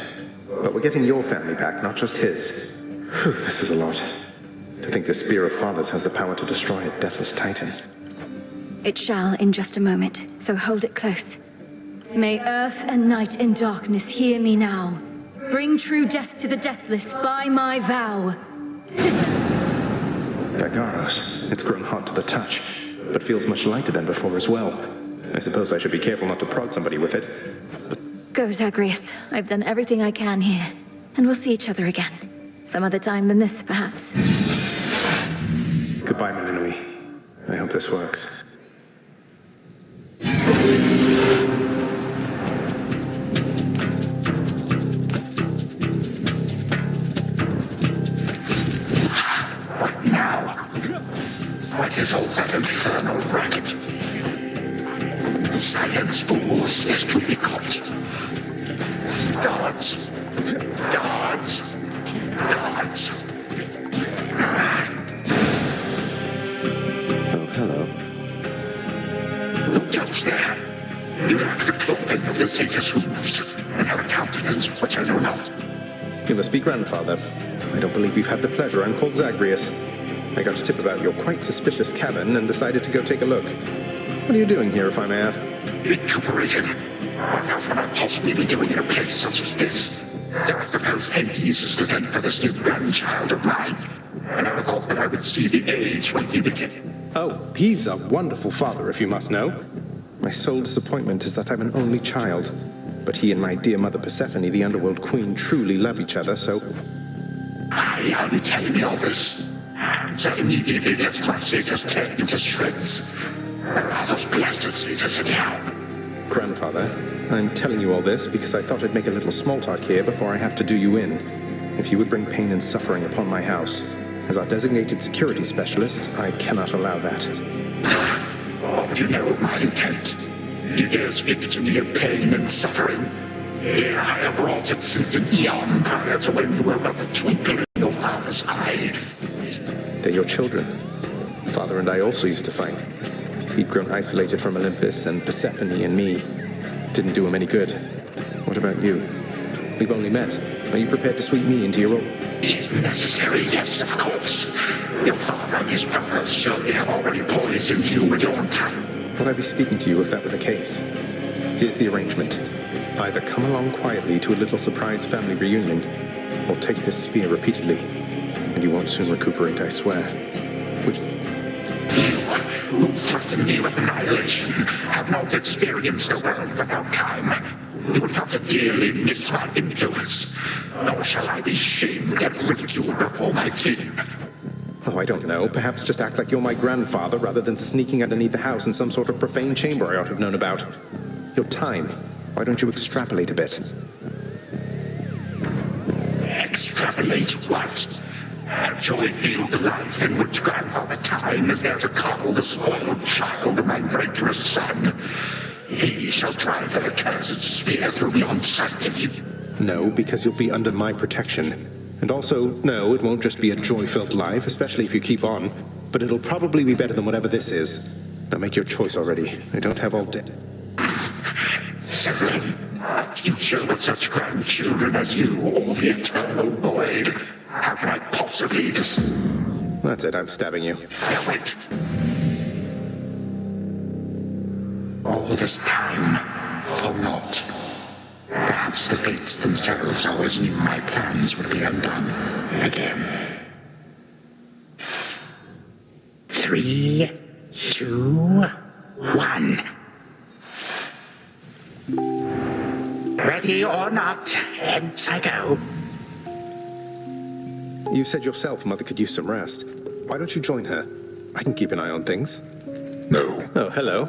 But we're getting your family back, not just his. Whew, this is a lot. To think the Spear of Fathers has the power to destroy a deathless titan. It shall in just a moment, so hold it close. May earth and night and darkness hear me now. Bring true death to the deathless by my vow. Gygaros, it's grown hot to the touch, but feels much lighter than before as well. I suppose I should be careful not to prod somebody with it. Go, Zagreus. I've done everything I can here, and we'll see each other again. Some other time than this, perhaps. Goodbye, Melinoe. I hope this works. What now? What is all that infernal racket? Silence, fools, lest we be caught. Guards! Guards! Guards! Oh, hello. Who goes there? You lack the clothing of the satyrs' hooves, and have a countenance which I know not. You must be grandfather. I don't believe you've had the pleasure. I'm called Zagreus. I got a tip about your quite suspicious cabin and decided to go take a look. What are you doing here, if I may ask? Recuperating. What else would I possibly be doing in a place such as this? So I suppose Hades is to thank for this new grandchild of mine. I never thought that I would see the age when he began. Oh, he's a wonderful father, if you must know. My sole disappointment is that I'm an only child. But he and my dear mother Persephone, the Underworld Queen, truly love each other, so... Why are you telling me all this? And so immediately left my satyrs tear into shreds. Where are those blasted satyrs anyhow? Grandfather, I'm telling you all this because I thought I'd make a little small talk here before I have to do you in. If you would bring pain and suffering upon my house, as our designated security specialist, I cannot allow that. What would you know of my intent? You dare speak to me of pain and suffering? Here I have wrought it since an eon prior to when you were but a twinkle in your father's eye. They're your children. Father and I also used to fight. He'd grown isolated from Olympus, and Persephone and me didn't do him any good. What about you? We've only met. Are you prepared to sweep me into your role? If necessary, yes, of course. Your father and his brothers surely have already poisoned you with your tongue. Would I be speaking to you if that were the case? Here's the arrangement. Either come along quietly to a little surprise family reunion, or take this spear repeatedly, and you won't soon recuperate, I swear. Which... You, who threaten me with annihilation, have not experienced a world without time. You would have to dearly miss my influence, nor shall I be shamed and ridiculed before my king. Oh, I don't know. Perhaps just act like you're my grandfather rather than sneaking underneath the house in some sort of profane chamber I ought to have known about. Your time. Why don't you extrapolate a bit? Extrapolate what? Actually feel the life in which Grandfather Time is there to coddle the spoiled child of my rancorous son. He shall drive the accursed spear through beyond sight of you. No, because you'll be under my protection. And also, no, it won't just be a joy-filled life, especially if you keep on. But it'll probably be better than whatever this is. Now make your choice already. I don't have all day. Severin, a future with such grandchildren as you, or the eternal void. How can I possibly That's it, I'm stabbing you. Now wait. All this time, for naught. Perhaps the fates themselves always knew my plans would be undone again. 3, 2, 1. Ready or not, hence I go. You said yourself Mother could use some rest. Why don't you join her? I can keep an eye on things. No. Oh, hello.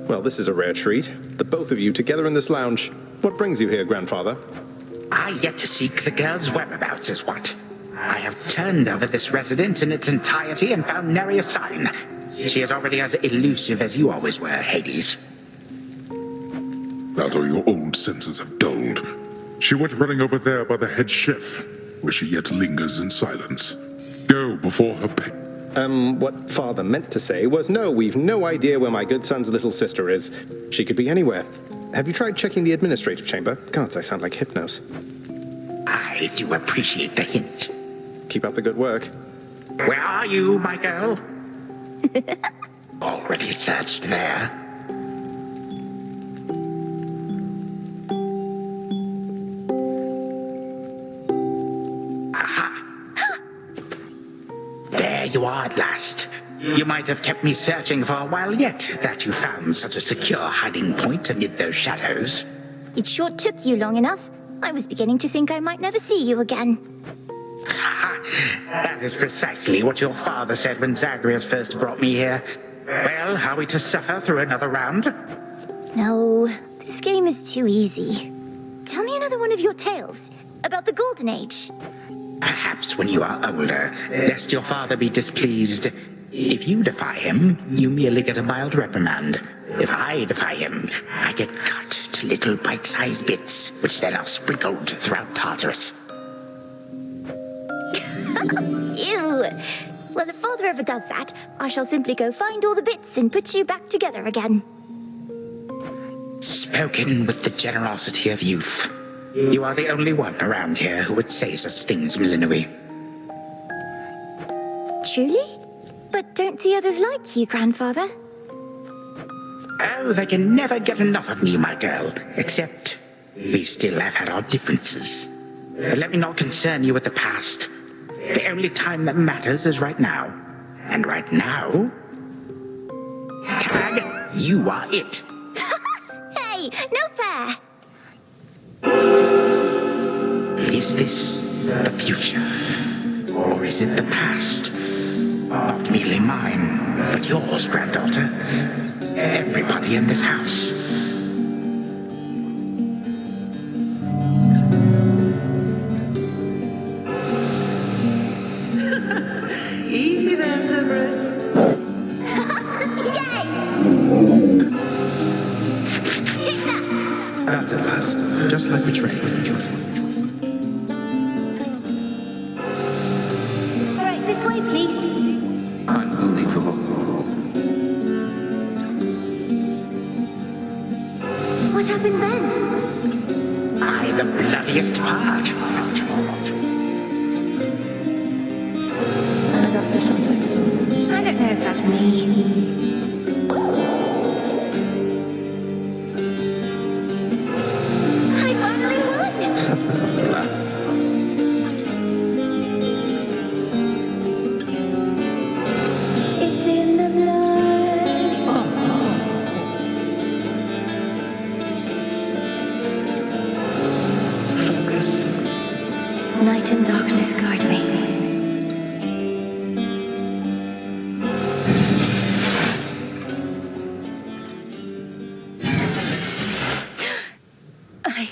Well, this is a rare treat. The both of you together in this lounge. What brings you here, Grandfather? I yet to seek the girl's whereabouts is what. I have turned over this residence in its entirety and found nary a sign. She is already as elusive as you always were, Hades. That or your old senses have dulled. She went running over there by the head chef, where she yet lingers in silence. Go before her What Father meant to say was, no, we've no idea where my good son's little sister is. She could be anywhere. Have you tried checking the administrative chamber? Gods, I sound like Hypnos. I do appreciate the hint. Keep up the good work. Where are you, my girl? Already searched there. There you are at last. You might have kept me searching for a while yet, that you found such a secure hiding point amid those shadows. It sure took you long enough. I was beginning to think I might never see you again. That is precisely what your father said when Zagreus first brought me here. Well, are we to suffer through another round? No, this game is too easy. Tell me another one of your tales about the Golden Age. Perhaps when you are older, lest your father be displeased. If you defy him, you merely get a mild reprimand. If I defy him, I get cut to little bite-sized bits, which then are sprinkled throughout Tartarus. Ew! Well, if Father ever does that, I shall simply go find all the bits and put you back together again. Spoken with the generosity of youth. You are the only one around here who would say such things, Millenoi. Truly? don't the others like you, Grandfather? Oh, they can never get enough of me, my girl. Except, we still have had our differences. But let me not concern you with the past. The only time that matters is right now. And right now... Tag, you are it. Hey, no fair! Is this the future? Or is it the past? Not merely mine, but yours, granddaughter. Everybody in this house. Easy there, Cerberus. That's at last, just like we trained. All right, this way, please. Unbelievable. What happened then? I, the bloodiest part. I got for something. I don't know if that's me. I finally won! Last. It's in the blood. Focus. Night and darkness guide me. I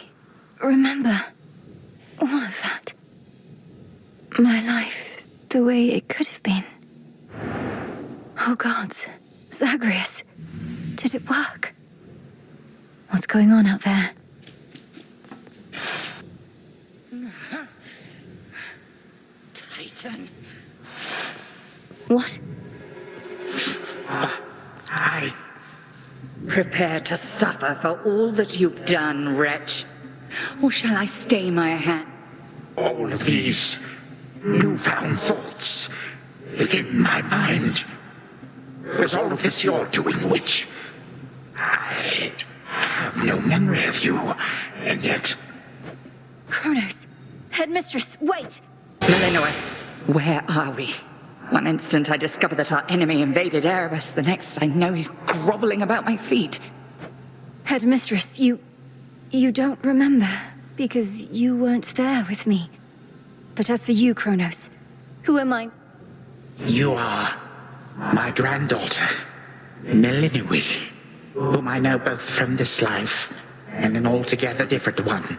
remember all of that. My life, the way it could have been. Oh gods, Zagreus, did it work? What's going on out there? Titan. What? I... Prepare to suffer for all that you've done, wretch. Or shall I stay my hand? All of these newfound thoughts within my mind. Was all of this your doing, witch? I have no memory of you, and yet... Kronos, Headmistress, wait! Melinoe, where are we? One instant I discover that our enemy invaded Erebus, the next I know he's groveling about my feet. Headmistress, you don't remember, because you weren't there with me. But as for you, Kronos, who am I? You are my granddaughter, Melinoe, whom I know both from this life and an altogether different one,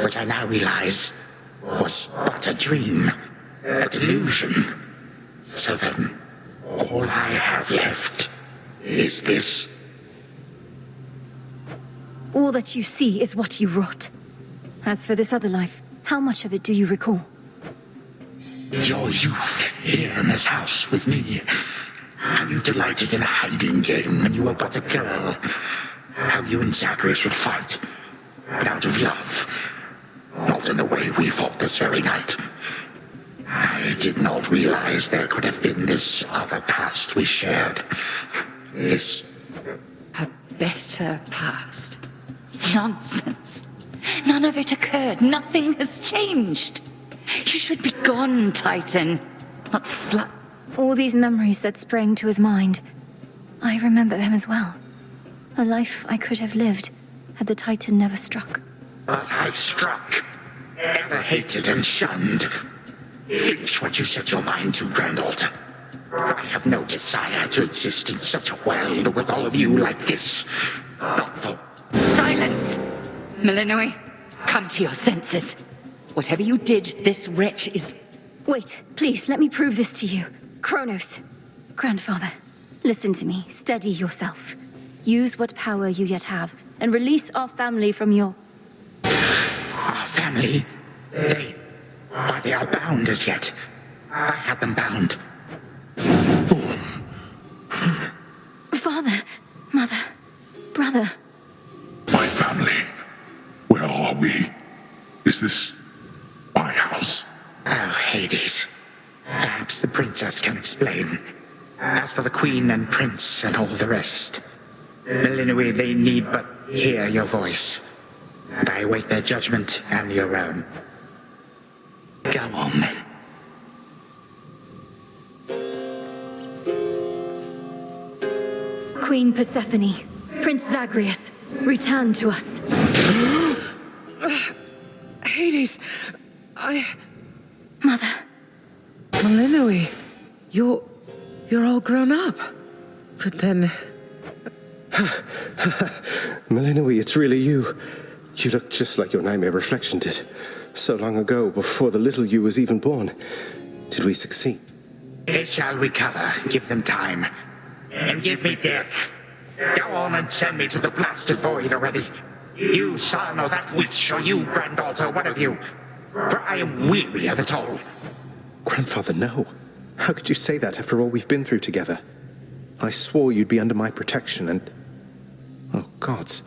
which I now realize was but a dream, a delusion. So then, all I have left is this. All that you see is what you wrought. As for this other life, how much of it do you recall? Your youth here in this house with me. How you delighted in a hiding game when you were but a girl. How you and Zagreus would fight, but out of love. Not in the way we fought this very night. I did not realize there could have been this other past we shared. This... A better past. Nonsense. None of it occurred. Nothing has changed. You should be gone, Titan. Not flat. All these memories that sprang to his mind, I remember them as well. A life I could have lived had the Titan never struck. But I struck. Ever hated and shunned. Finish what you set your mind to, granddaughter. I have no desire to exist in such a world with all of you like this. Not for... Silence! Melinoe, come to your senses. Whatever you did, this wretch is... Wait, please, let me prove this to you. Kronos. Grandfather, listen to me. Steady yourself. Use what power you yet have, and release our family from your... Our family? Why, they are bound as yet. I had them bound. Father, mother, brother. My family. Where are we? Is this my house? Oh, Hades. Perhaps the princess can explain. As for the Queen and Prince and all the rest, Melinui, they need but hear your voice. And I await their judgment and your own. Go on, then. Queen Persephone, Prince Zagreus, return to us. Hades, Mother. Melinui, you're all grown up. But then... Melinui, it's really you. You look just like your nightmare reflection did. So long ago, before the little you was even born. Did we succeed? They shall recover. Give them time. And give me death. Go on and send me to the blasted void already. You son or that witch or you granddaughter, one of you. For I am weary of it all. Grandfather, no. How could you say that after all we've been through together? I swore you'd be under my protection and... Oh, gods.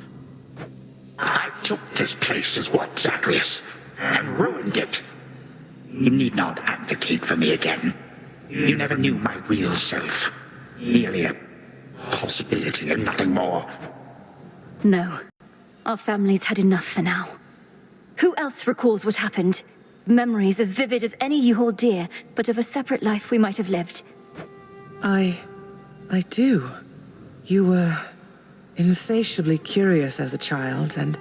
I took this place as what, Zagreus? And ruined it. You need not advocate for me again. You never knew my real self. Merely a possibility and nothing more. No. Our family's had enough for now. Who else recalls what happened? Memories as vivid as any you hold dear, but of a separate life we might have lived. I do. You were insatiably curious as a child, and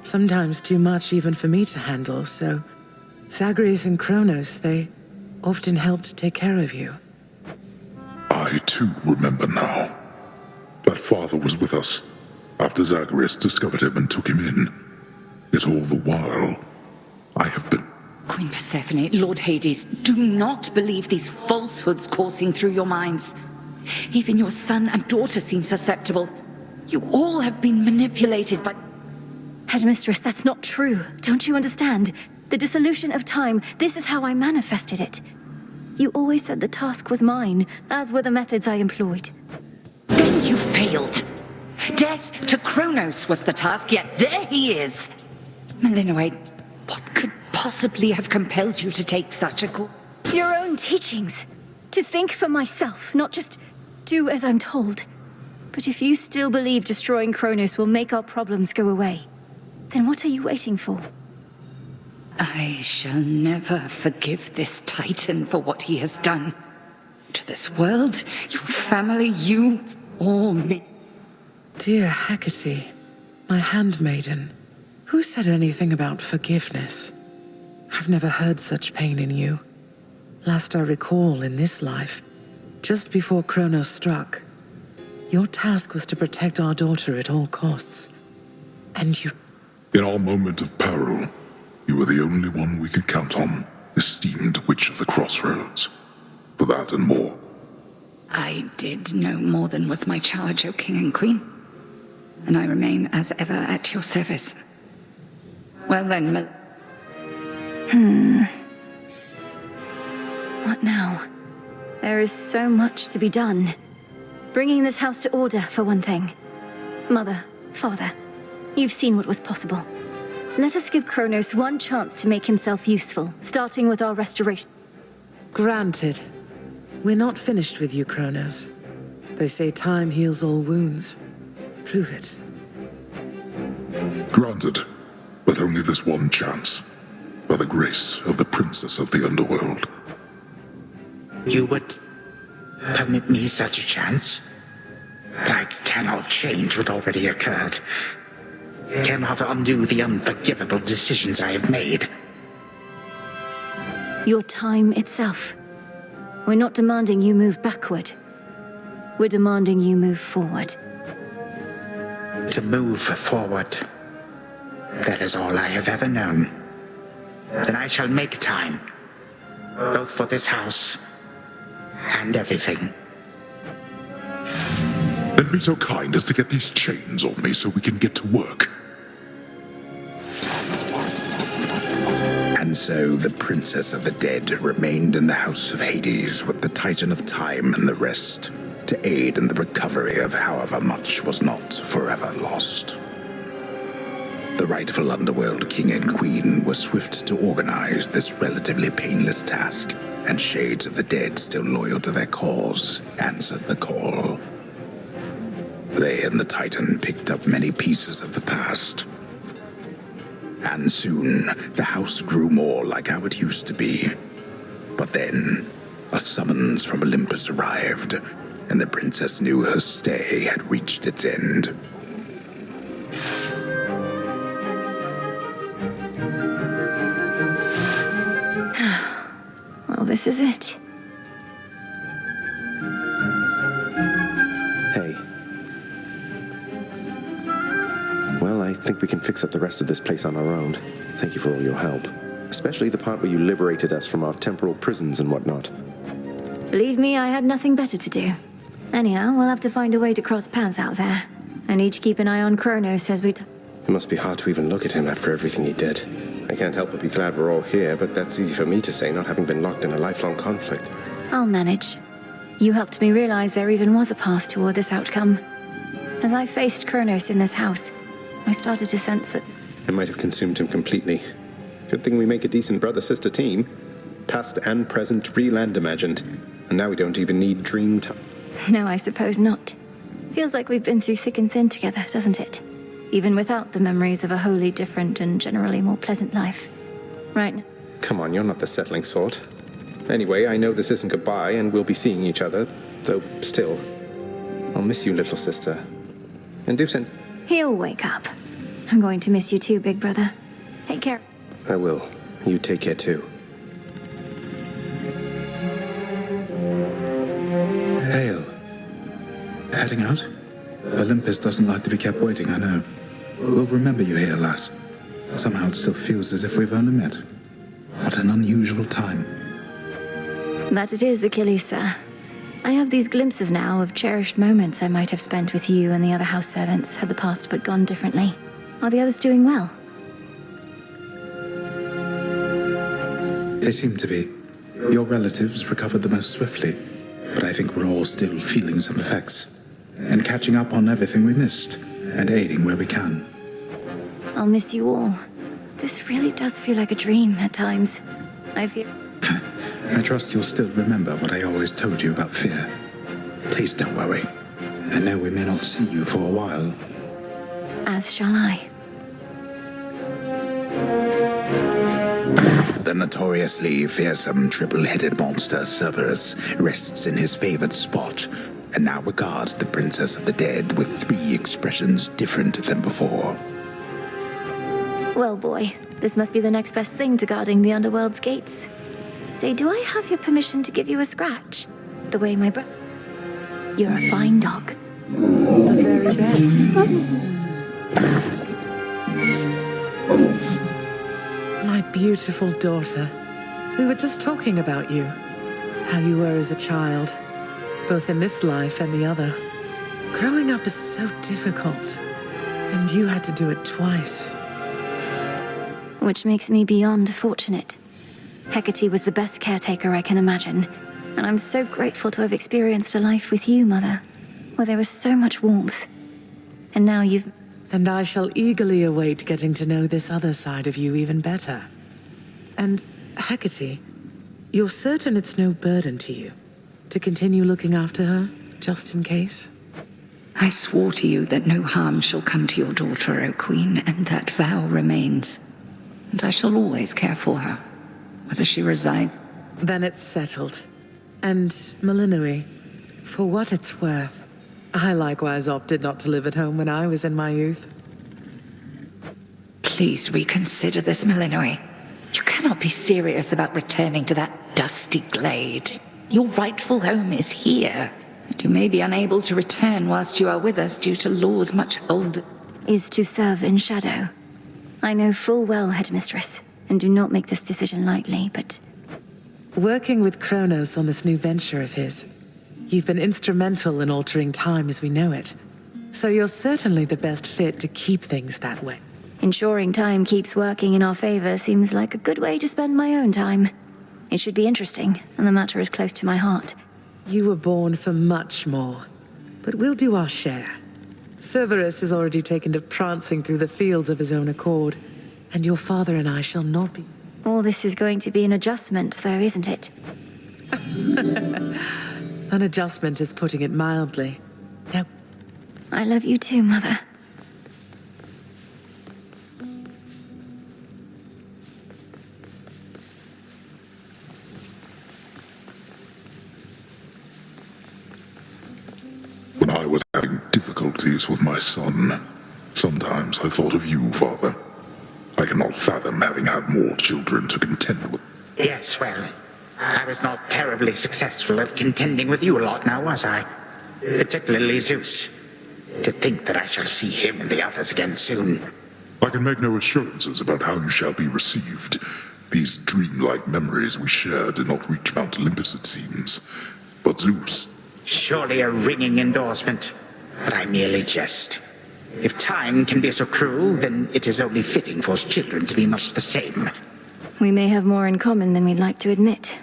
sometimes too much even for me to handle, so Zagreus and Kronos, they often helped take care of you. I too remember now. That father was with us after Zagreus discovered him and took him in. Yet all the while, I have been... Queen Persephone, Lord Hades, do not believe these falsehoods coursing through your minds. Even your son and daughter seem susceptible. You all have been manipulated by... Headmistress, that's not true. Don't you understand? The dissolution of time, this is how I manifested it. You always said the task was mine, as were the methods I employed. Then you failed. Death to Kronos was the task, yet there he is. Melinui, what could possibly have compelled you to take such a course? Your own teachings. To think for myself, not just do as I'm told. But if you still believe destroying Kronos will make our problems go away, then what are you waiting for? I shall never forgive this Titan for what he has done. To this world, your family, you, all me. Dear Hecate, my handmaiden, who said anything about forgiveness? I've never heard such pain in you. Last I recall in this life, just before Kronos struck, your task was to protect our daughter at all costs. And you... In our moment of peril, you were the only one we could count on, esteemed Witch of the Crossroads. For that and more. I did no more than was my charge, O King and Queen. And I remain as ever at your service. Well then, What now? There is so much to be done. Bringing this house to order, for one thing. Mother, father, you've seen what was possible. Let us give Kronos one chance to make himself useful, starting with our restoration. Granted. We're not finished with you, Kronos. They say time heals all wounds. Prove it. Granted, but only this one chance. By the grace of the Princess of the Underworld. You would permit me such a chance? But I cannot change what already occurred. Cannot undo the unforgivable decisions I have made. Your time itself. We're not demanding you move backward. We're demanding you move forward. To move forward. That is all I have ever known. Then I shall make time. Both for this house and everything. Then be so kind as to get these chains off me so we can get to work. And so the Princess of the Dead remained in the House of Hades with the Titan of Time and the rest, to aid in the recovery of however much was not forever lost. The rightful Underworld King and Queen were swift to organize this relatively painless task, and shades of the dead still loyal to their cause answered the call. They and the Titan picked up many pieces of the past. And soon, the house grew more like how it used to be. But then, a summons from Olympus arrived, and the princess knew her stay had reached its end. Well, this is it. Hey. Well, I think we can fix up the rest of this place on our own. Thank you for all your help. Especially the part where you liberated us from our temporal prisons and whatnot. Believe me, I had nothing better to do. Anyhow, we'll have to find a way to cross paths out there. And each keep an eye on Kronos as we... It must be hard to even look at him after everything he did. I can't help but be glad we're all here, but that's easy for me to say, not having been locked in a lifelong conflict. I'll manage. You helped me realize there even was a path toward this outcome. As I faced Kronos in this house, I started to sense that... I might have consumed him completely. Good thing we make a decent brother-sister team. Past and present, real and imagined. And now we don't even need dream time. No, I suppose not. Feels like we've been through thick and thin together, doesn't it? Even without the memories of a wholly different and generally more pleasant life. Right. Come on, you're not the settling sort. Anyway, I know this isn't goodbye, and we'll be seeing each other. Though, still, I'll miss you, little sister. And do send... He'll wake up. I'm going to miss you too, big brother. Take care. I will. You take care too. Hail. Heading out? Olympus doesn't like to be kept waiting, I know. We'll remember you here, lass. Somehow it still feels as if we've only met. What an unusual time. That it is, Achilles, sir. I have these glimpses now of cherished moments I might have spent with you and the other house servants had the past but gone differently. Are the others doing well? They seem to be. Your relatives recovered the most swiftly, but I think we're all still feeling some effects. And catching up on everything we missed, and aiding where we can. I'll miss you all. This really does feel like a dream at times. I feel... I trust you'll still remember what I always told you about fear. Please don't worry. I know we may not see you for a while. As shall I. The notoriously fearsome triple-headed monster Cerberus rests in his favored spot, and now regards the Princess of the Dead with 3 expressions different than before. Well, boy, this must be the next best thing to guarding the Underworld's gates. Say, do I have your permission to give you a scratch? The way my You're a fine dog. The very best. My beautiful daughter. We were just talking about you. How you were as a child. Both in this life and the other. Growing up is so difficult. And you had to do it twice. Which makes me beyond fortunate. Hecate was the best caretaker I can imagine. And I'm so grateful to have experienced a life with you, Mother. Where there was so much warmth. And now you've... And I shall eagerly await getting to know this other side of you even better. And, Hecate, you're certain it's no burden to you to continue looking after her, just in case? I swore to you that no harm shall come to your daughter, O Queen, and that vow remains. And I shall always care for her, whether she resides... Then it's settled. And, Malinois, for what it's worth, I likewise opted not to live at home when I was in my youth. Please reconsider this, Malinois. You cannot be serious about returning to that dusty glade. Your rightful home is here. And you may be unable to return whilst you are with us due to laws much older. Is to serve in shadow. I know full well, Headmistress, and do not make this decision lightly, but... Working with Kronos on this new venture of his, you've been instrumental in altering time as we know it. So you're certainly the best fit to keep things that way. Ensuring time keeps working in our favor seems like a good way to spend my own time. It should be interesting, and the matter is close to my heart. You were born for much more, but we'll do our share. Cerberus has already taken to prancing through the fields of his own accord, and your father and I shall not be... All this is going to be an adjustment, though, isn't it? An adjustment is putting it mildly. Now, I love you too, Mother. When I was having difficulties with my son, sometimes I thought of you, Father. I cannot fathom having had more children to contend with. Yes, well, I was not terribly successful at contending with you a lot now, was I? Particularly Zeus. To think that I shall see him and the others again soon. I can make no assurances about how you shall be received. These dreamlike memories we share did not reach Mount Olympus, it seems. But Zeus... Surely a ringing endorsement, but I merely jest. If time can be so cruel, then it is only fitting for children to be much the same. We may have more in common than we'd like to admit.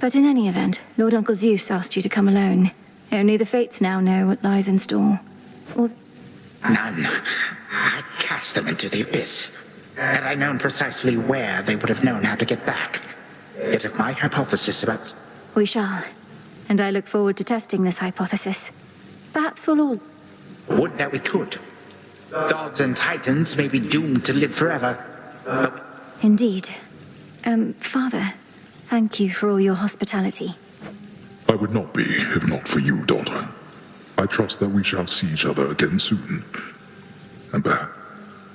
But in any event, Lord Uncle Zeus asked you to come alone. Only the Fates now know what lies in store. Or... None. I cast them into the abyss. Had I known precisely where, they would have known how to get back. Yet if my hypothesis about... We shall. And I look forward to testing this hypothesis. Perhaps we'll all... Would that we could. Gods and titans may be doomed to live forever. But... Indeed. Father, thank you for all your hospitality. I would not be, if not for you, daughter. I trust that we shall see each other again soon. And perhaps...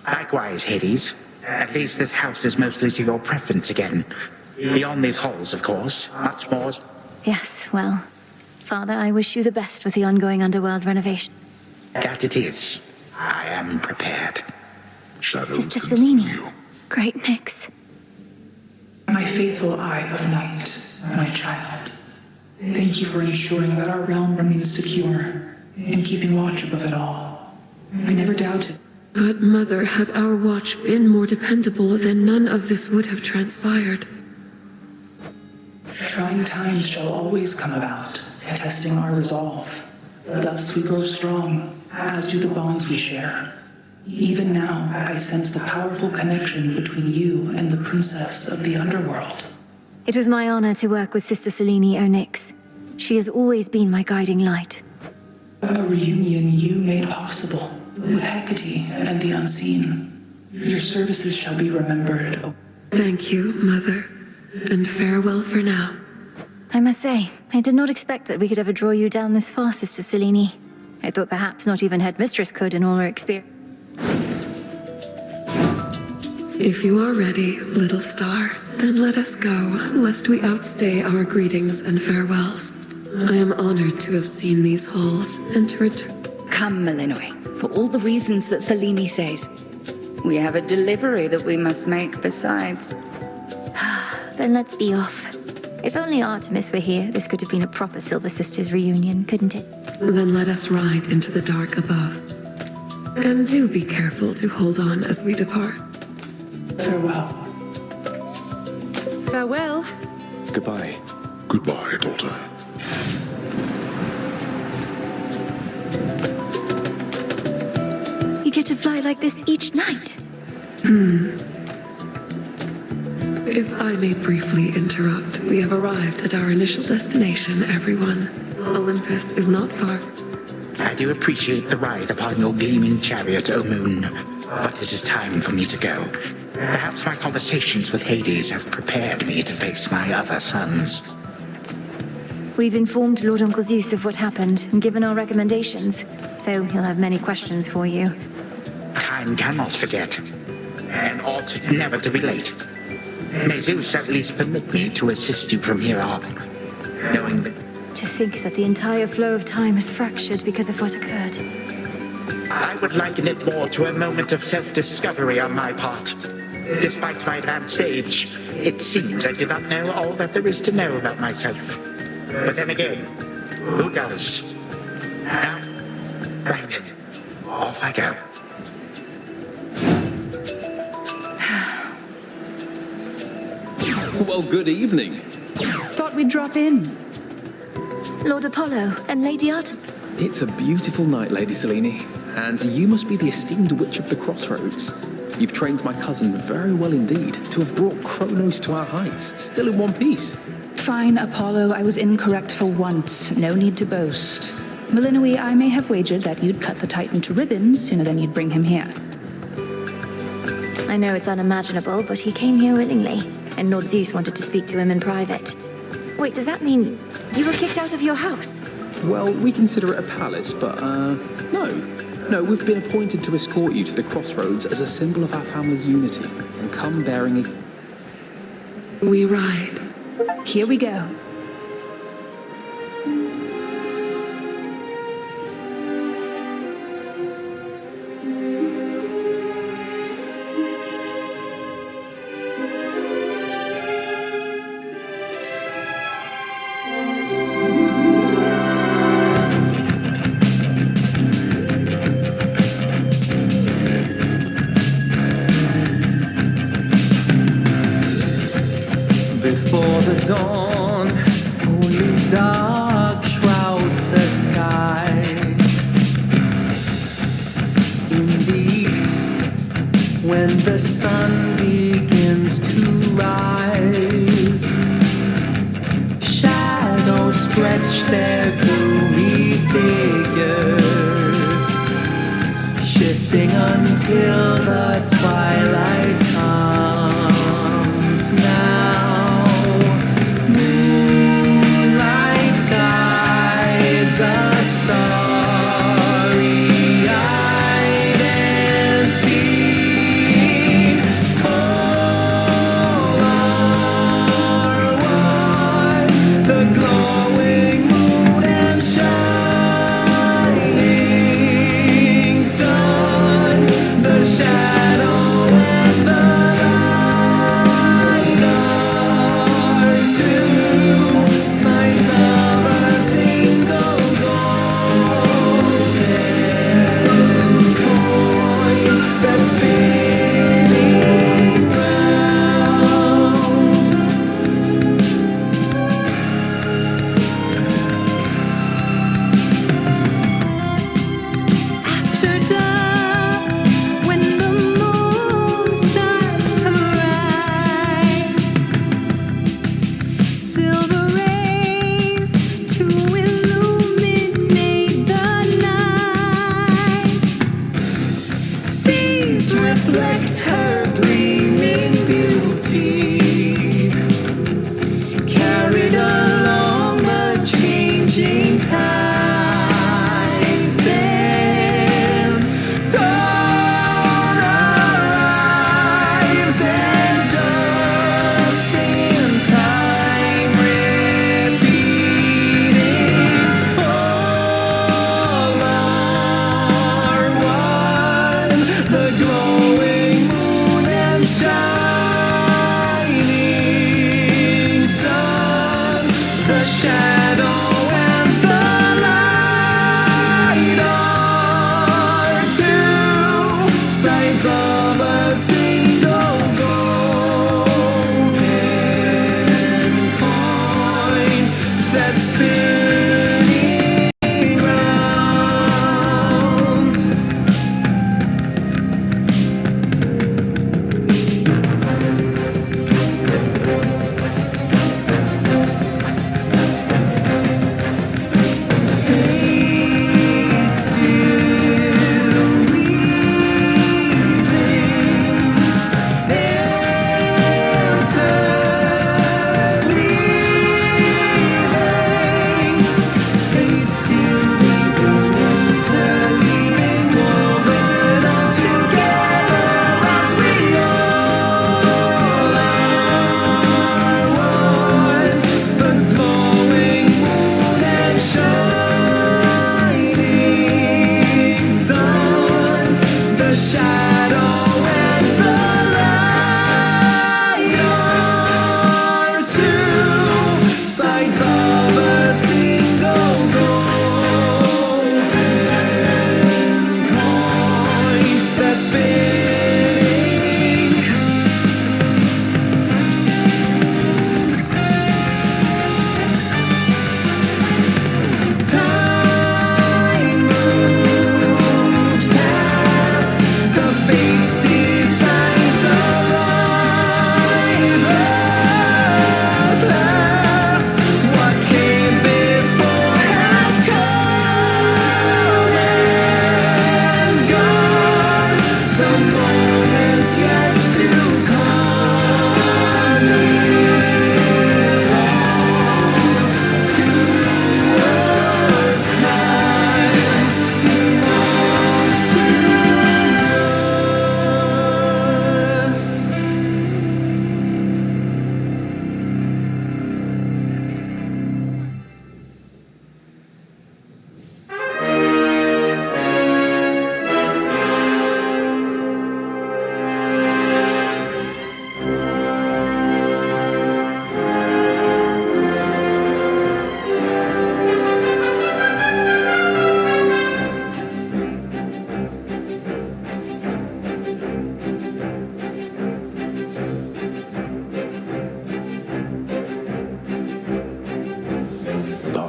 Likewise, Hades. At least this house is mostly to your preference again. Beyond these halls, of course. Much more... Yes, well, Father, I wish you the best with the ongoing underworld renovation. That it is. I am prepared. Shadows Sister Selene. Great Nyx. My faithful Eye of Night, my child. Thank you for ensuring that our realm remains secure and keeping watch above it all. I never doubted. But, Mother, had our watch been more dependable, then none of this would have transpired. Trying times shall always come about, testing our resolve. Thus we grow strong, as do the bonds we share. Even now, I sense the powerful connection between you and the princess of the underworld. It was my honor to work with Sister Selene Onyx. She has always been my guiding light. A reunion you made possible, with Hecate and the Unseen. Your services shall be remembered. Thank you, Mother. And farewell for now. I must say, I did not expect that we could ever draw you down this far, Sister Selene. I thought perhaps not even Headmistress could in all her experience. If you are ready, little star, then let us go, lest we outstay our greetings and farewells. I am honored to have seen these halls and to return. Come, Melinoe, for all the reasons that Selene says. We have a delivery that we must make besides. Then let's be off. If only Artemis were here, this could have been a proper Silver Sisters reunion, couldn't it? Then let us ride into the dark above. And do be careful to hold on as we depart. Farewell. Farewell. Goodbye. Goodbye, daughter. You get to fly like this each night. If I may briefly interrupt, we have arrived at our initial destination, everyone. Olympus is not far. I do appreciate the ride upon your gleaming chariot, O Moon. But it is time for me to go. Perhaps my conversations with Hades have prepared me to face my other sons. We've informed Lord Uncle Zeus of what happened and given our recommendations, though he'll have many questions for you. Time cannot forget, and ought never to be late. May Zeus at least permit me to assist you from here on, knowing that... To think that the entire flow of time is fractured because of what occurred. I would liken it more to a moment of self-discovery on my part. Despite my advanced age, it seems I did not know all that there is to know about myself. But then again, who does? Now, right, off I go. Well, good evening. Thought we'd drop in. Lord Apollo and Lady Artemis. It's a beautiful night, Lady Selene. And you must be the esteemed Witch of the Crossroads. You've trained my cousins very well indeed to have brought Kronos to our heights, still in one piece. Fine, Apollo, I was incorrect for once. No need to boast. Melinoi, I may have wagered that you'd cut the Titan to ribbons sooner than you'd bring him here. I know it's unimaginable, but he came here willingly, and Lord Zeus wanted to speak to him in private. Wait, does that mean you were kicked out of your house? Well, we consider it a palace, but, No, we've been appointed to escort you to the Crossroads as a symbol of our family's unity, and come bearing a... We ride. Here we go. Before the dawn, only dark shrouds the sky. In the east, when the sun begins to rise, shadows stretch their gloomy figures, shifting until the twilight comes now. A starry-eyed and seen all are one, the glowing moon and shining sun, the shadow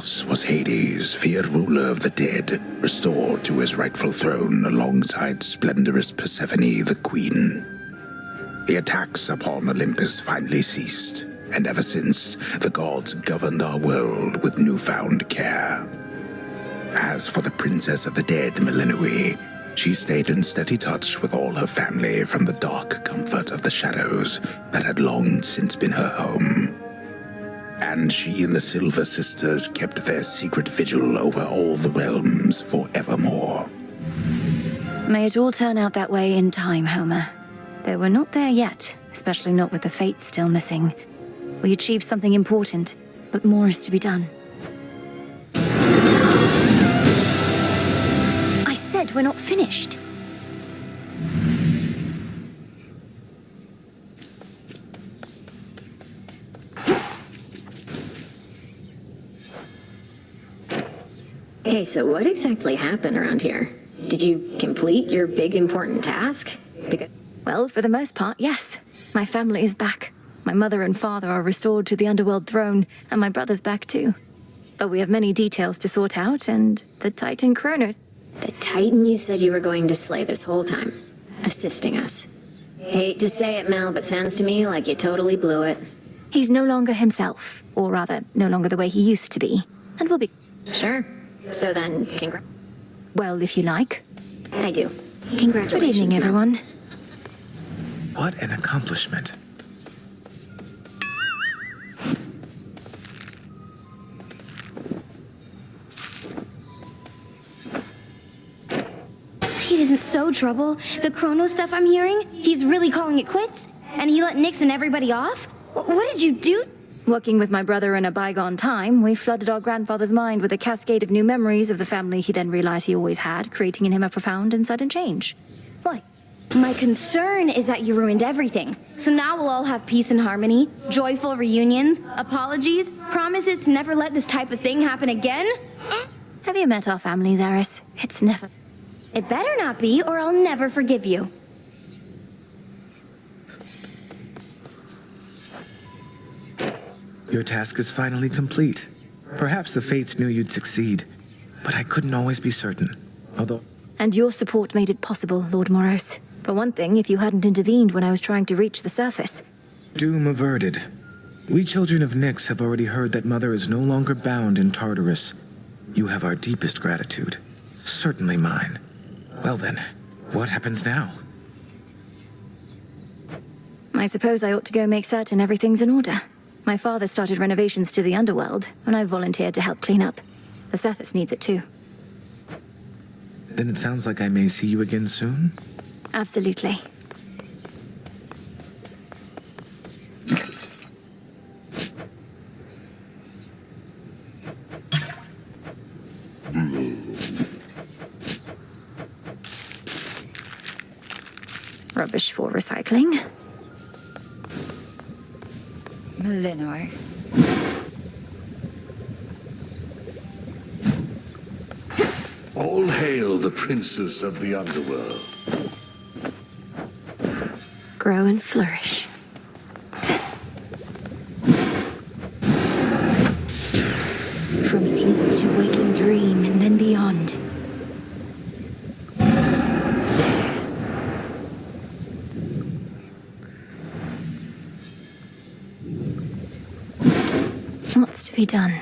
Thus was Hades, feared ruler of the dead, restored to his rightful throne alongside splendorous Persephone, the queen. The attacks upon Olympus finally ceased, and ever since, the gods governed our world with newfound care. As for the princess of the dead, Melinoe, she stayed in steady touch with all her family from the dark comfort of the shadows that had long since been her home. And she and the Silver Sisters kept their secret vigil over all the realms forevermore. May it all turn out that way in time, Homer. Though we're not there yet, especially not with the Fates still missing. We achieved something important, but more is to be done. I said we're not finished. Hey, so what exactly happened around here? Did you complete your big important task? Well, for the most part, yes. My family is back. My mother and father are restored to the underworld throne, and my brother's back too. But we have many details to sort out, and the Titan Kronos... The Titan you said you were going to slay this whole time, assisting us. Hate to say it, Mel, but sounds to me like you totally blew it. He's no longer himself, or rather, no longer the way he used to be, and will be... Sure. So then, Well, if you like. I do. Congratulations. Good evening, Mel. everyone. What an accomplishment. Say it isn't so trouble. The Chrono stuff I'm hearing, he's really calling it quits? And he let Nyx and everybody off? What did you do? Working with my brother in a bygone time, we flooded our grandfather's mind with a cascade of new memories of the family he then realized he always had, creating in him a profound and sudden change. Why? My concern is that you ruined everything. So now we'll all have peace and harmony, joyful reunions, apologies, promises to never let this type of thing happen again? Have you met our families, Eris? It's never... It better not be, or I'll never forgive you. Your task is finally complete. Perhaps the Fates knew you'd succeed, but I couldn't always be certain. Although... And your support made it possible, Lord Moros. For one thing, if you hadn't intervened when I was trying to reach the surface... Doom averted. We children of Nyx have already heard that Mother is no longer bound in Tartarus. You have our deepest gratitude. Certainly mine. Well then, what happens now? I suppose I ought to go make certain everything's in order. My father started renovations to the underworld, and I volunteered to help clean up. The surface needs it too. Then it sounds like I may see you again soon? Absolutely. Rubbish for recycling. Melinoe. All hail the princess of the underworld. Grow and flourish. From sleep to waking dream and then beyond. What's to be done?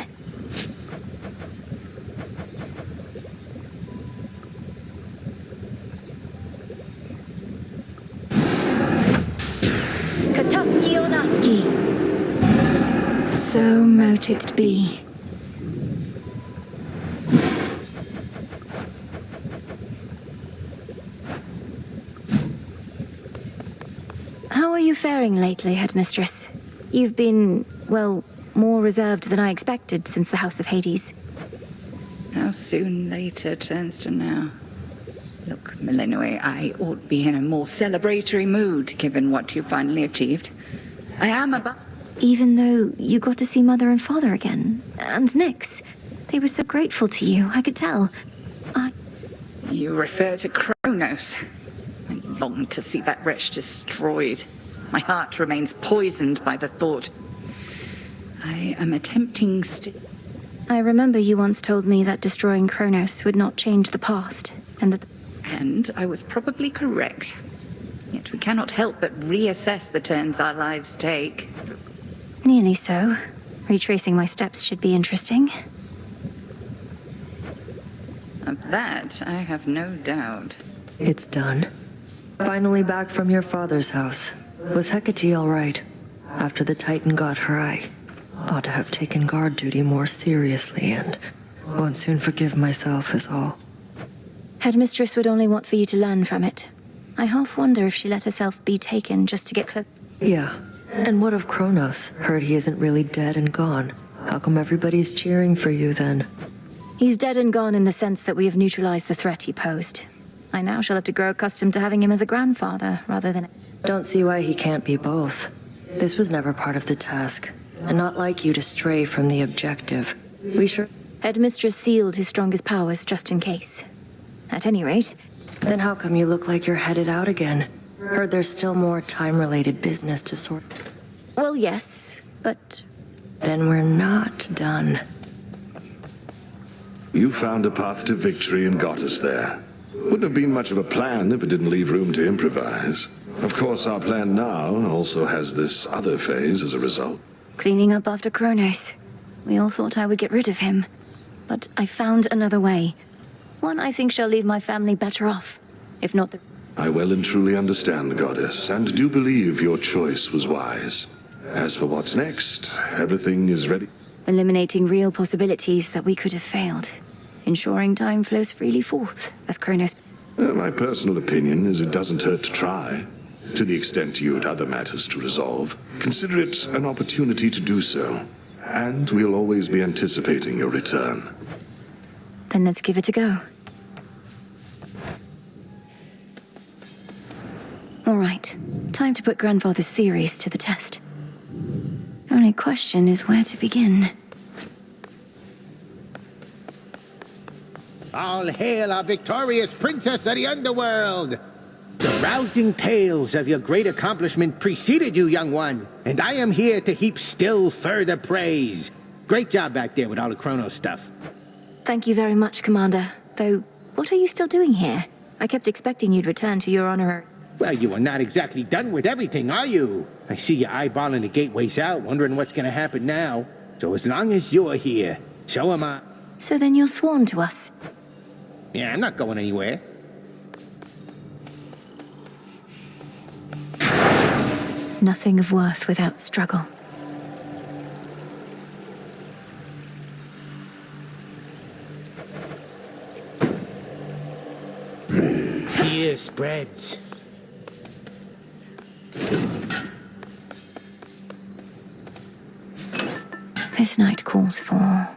Katuski Onaski. So mote it be. How are you faring lately, Headmistress? You've been, well, more reserved than I expected since the House of Hades. How soon later turns to now. Look, Melinoe, I ought be in a more celebratory mood, given what you finally achieved. I am about... Even though you got to see Mother and Father again, and Nyx, they were so grateful to you, I could tell. You refer to Kronos. I long to see that wretch destroyed. My heart remains poisoned by the thought. I am attempting I remember you once told me that destroying Kronos would not change the past, and that... And I was probably correct. Yet we cannot help but reassess the turns our lives take. Nearly so. Retracing my steps should be interesting. Of that, I have no doubt. It's done. Finally back from your father's house. Was Hecate all right? After the Titan got her, I ought to have taken guard duty more seriously and won't soon forgive myself is all. Headmistress would only want for you to learn from it. I half wonder if she let herself be taken just to get close. Yeah. And what of Kronos? Heard he isn't really dead and gone. How come everybody's cheering for you then? He's dead and gone in the sense that we have neutralized the threat he posed. I now shall have to grow accustomed to having him as a grandfather rather than... Don't see why he can't be both. This was never part of the task, and not like you to stray from the objective. We sure... Headmistress sealed his strongest powers just in case. At any rate... Then how come you look like you're headed out again? Heard there's still more time-related business to sort... Well, yes, but... Then we're not done. You found a path to victory and got us there. Wouldn't have been much of a plan if it didn't leave room to improvise. Of course, our plan now also has this other phase as a result. Cleaning up after Kronos. We all thought I would get rid of him. But I found another way. One I think shall leave my family better off. If not the... I well and truly understand, Goddess, and do believe your choice was wise. As for what's next, everything is ready. Eliminating real possibilities that we could have failed. Ensuring time flows freely forth, as Kronos... My personal opinion is it doesn't hurt to try. To the extent you had other matters to resolve, consider it an opportunity to do so. And we'll always be anticipating your return. Then let's give it a go. All right, time to put Grandfather's theories to the test. Only question is where to begin. All hail our victorious princess of the underworld! The rousing tales of your great accomplishment preceded you, young one, and I am here to heap still further praise. Great job back there with all the Kronos stuff. Thank you very much, Commander. Though, what are you still doing here? I kept expecting you'd return to your honorary... Well, you are not exactly done with everything, are you? I see you eyeballing the gateways out, wondering what's gonna happen now. So as long as you're here, so am I. So then you're sworn to us? Yeah, I'm not going anywhere. Nothing of worth without struggle. Fear spreads. This night calls for